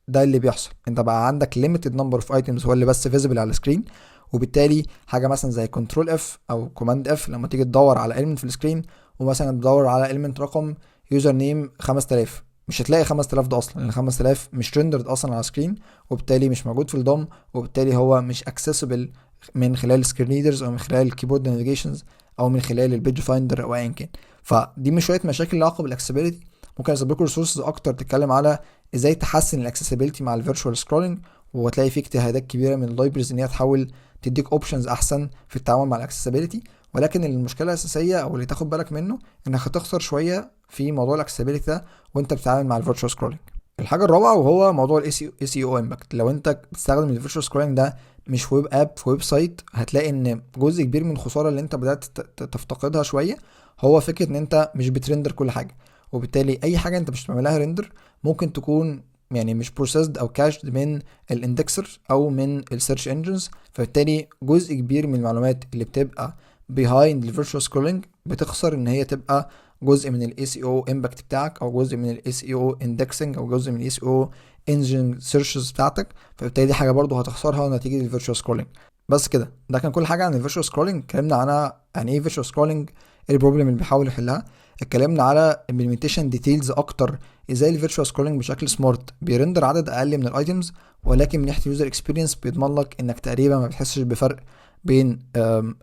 ده اللي بيحصل، انت بقى عندك limited number of items هو اللي بس visible على السكرين، وبالتالي حاجه مثلا زي كنترول اف او كوماند اف لما تيجي تدور على element في السكرين ومثلا تدور على element رقم يوزر نيم 5000، مش هتلاقي 5000 ده اصلا، لان 5000 مش ريندرد اصلا على السكرين، وبالتالي مش موجود في الدوم، وبالتالي هو مش accessible من خلال السكرين ريدرز او من خلال الكيبورد نافيجيشنز او من خلال البيج فايندر او ايا كان. فدي مش شويه مشاكل لها علاقه بالاكسسبيلتي. ممكن اسيب لكم ريسورسز اكتر تتكلم على ازاي تحسن الاكسسبيلتي مع الفيرتشوال سكرولينج، وهتلاقي فيه اجتهادات كبيره من اللايبرز ان هي تحاول تديك اوبشنز احسن في التعامل مع الاكسسبيلتي. ولكن المشكله الاساسيه او اللي تاخد بالك منه انك هتخسر شويه في موضوع الاكسسبيلتي ده وانت بتتعامل مع الفيرتشوال سكرولينج. الحاجه الرابعه وهو موضوع الاي سي او امباكت. لو انت بتستخدم الفيرتشوال سكرولينج ده مش في ويب اب، في ويب سايت، هتلاقي ان جزء كبير من الخساره اللي انت بدات تفتقدها شويه هو فكره ان انت مش بترندر كل حاجه، وبالتالي اي حاجه انت مش بتعملها ريندر ممكن تكون يعني مش بروسيسد او كاشد من الاندكسر او من السيرش انجنز، فبالتالي جزء كبير من المعلومات اللي بتبقى behind الفيرتشوال سكرولينج بتخسر ان هي تبقى جزء من الاي سي او امباكت بتاعك، او جزء من الاي سي او اندكسنج، او جزء من الاي سي او انجن سيرشز بتاعتك، فبالتالي دي حاجه برضو هتخسرها نتيجه الفيرتشوال سكرولينج. بس كده ده كان كل حاجه عن الفيرتشوال سكرولينج. اتكلمنا عنها يعني ايه فيرتشوال سكرولينج، ايه البروبلم اللي بيحاول يحلها، اتكلمنا على implementation ديتيلز اكتر، ازاي الفيرتشوال سكرولينج بشكل سمارت بيرندر عدد اقل من الايتمز ولكن من ناحيه اليوزر اكسبيرينس بيضمن لك انك تقريبا ما بتحسش بفرق بين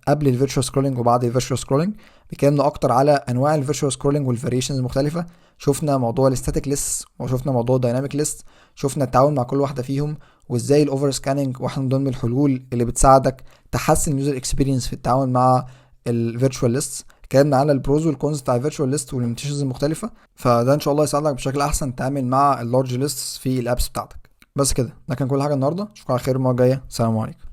قبل الفيرتشوال سكرولنج وبعد الفيرتشوال سكرولنج. اتكلمنا اكتر على انواع الفيرتشوال سكرولنج والفاريشنز المختلفه، شفنا موضوع الستاتيك ليست وشفنا موضوع الدايناميك ليست، شفنا التعامل مع كل واحده فيهم، وازاي الاوفر سكاننج واحده من ضمن الحلول اللي بتساعدك تحسن اليوزر اكسبيرينس في التعامل مع الفيرتشوال ليست. اتكلمنا على البروز والكونز بتاع الفيرتشوال ليست والليميتيشنز المختلفه، فده ان شاء الله يساعدك بشكل احسن تتعامل مع اللارج ليست في الابس بتاعتك. بس كده، ده كان كل حاجه النهارده، اشوفكم على خير المره الجايه، سلام عليكم.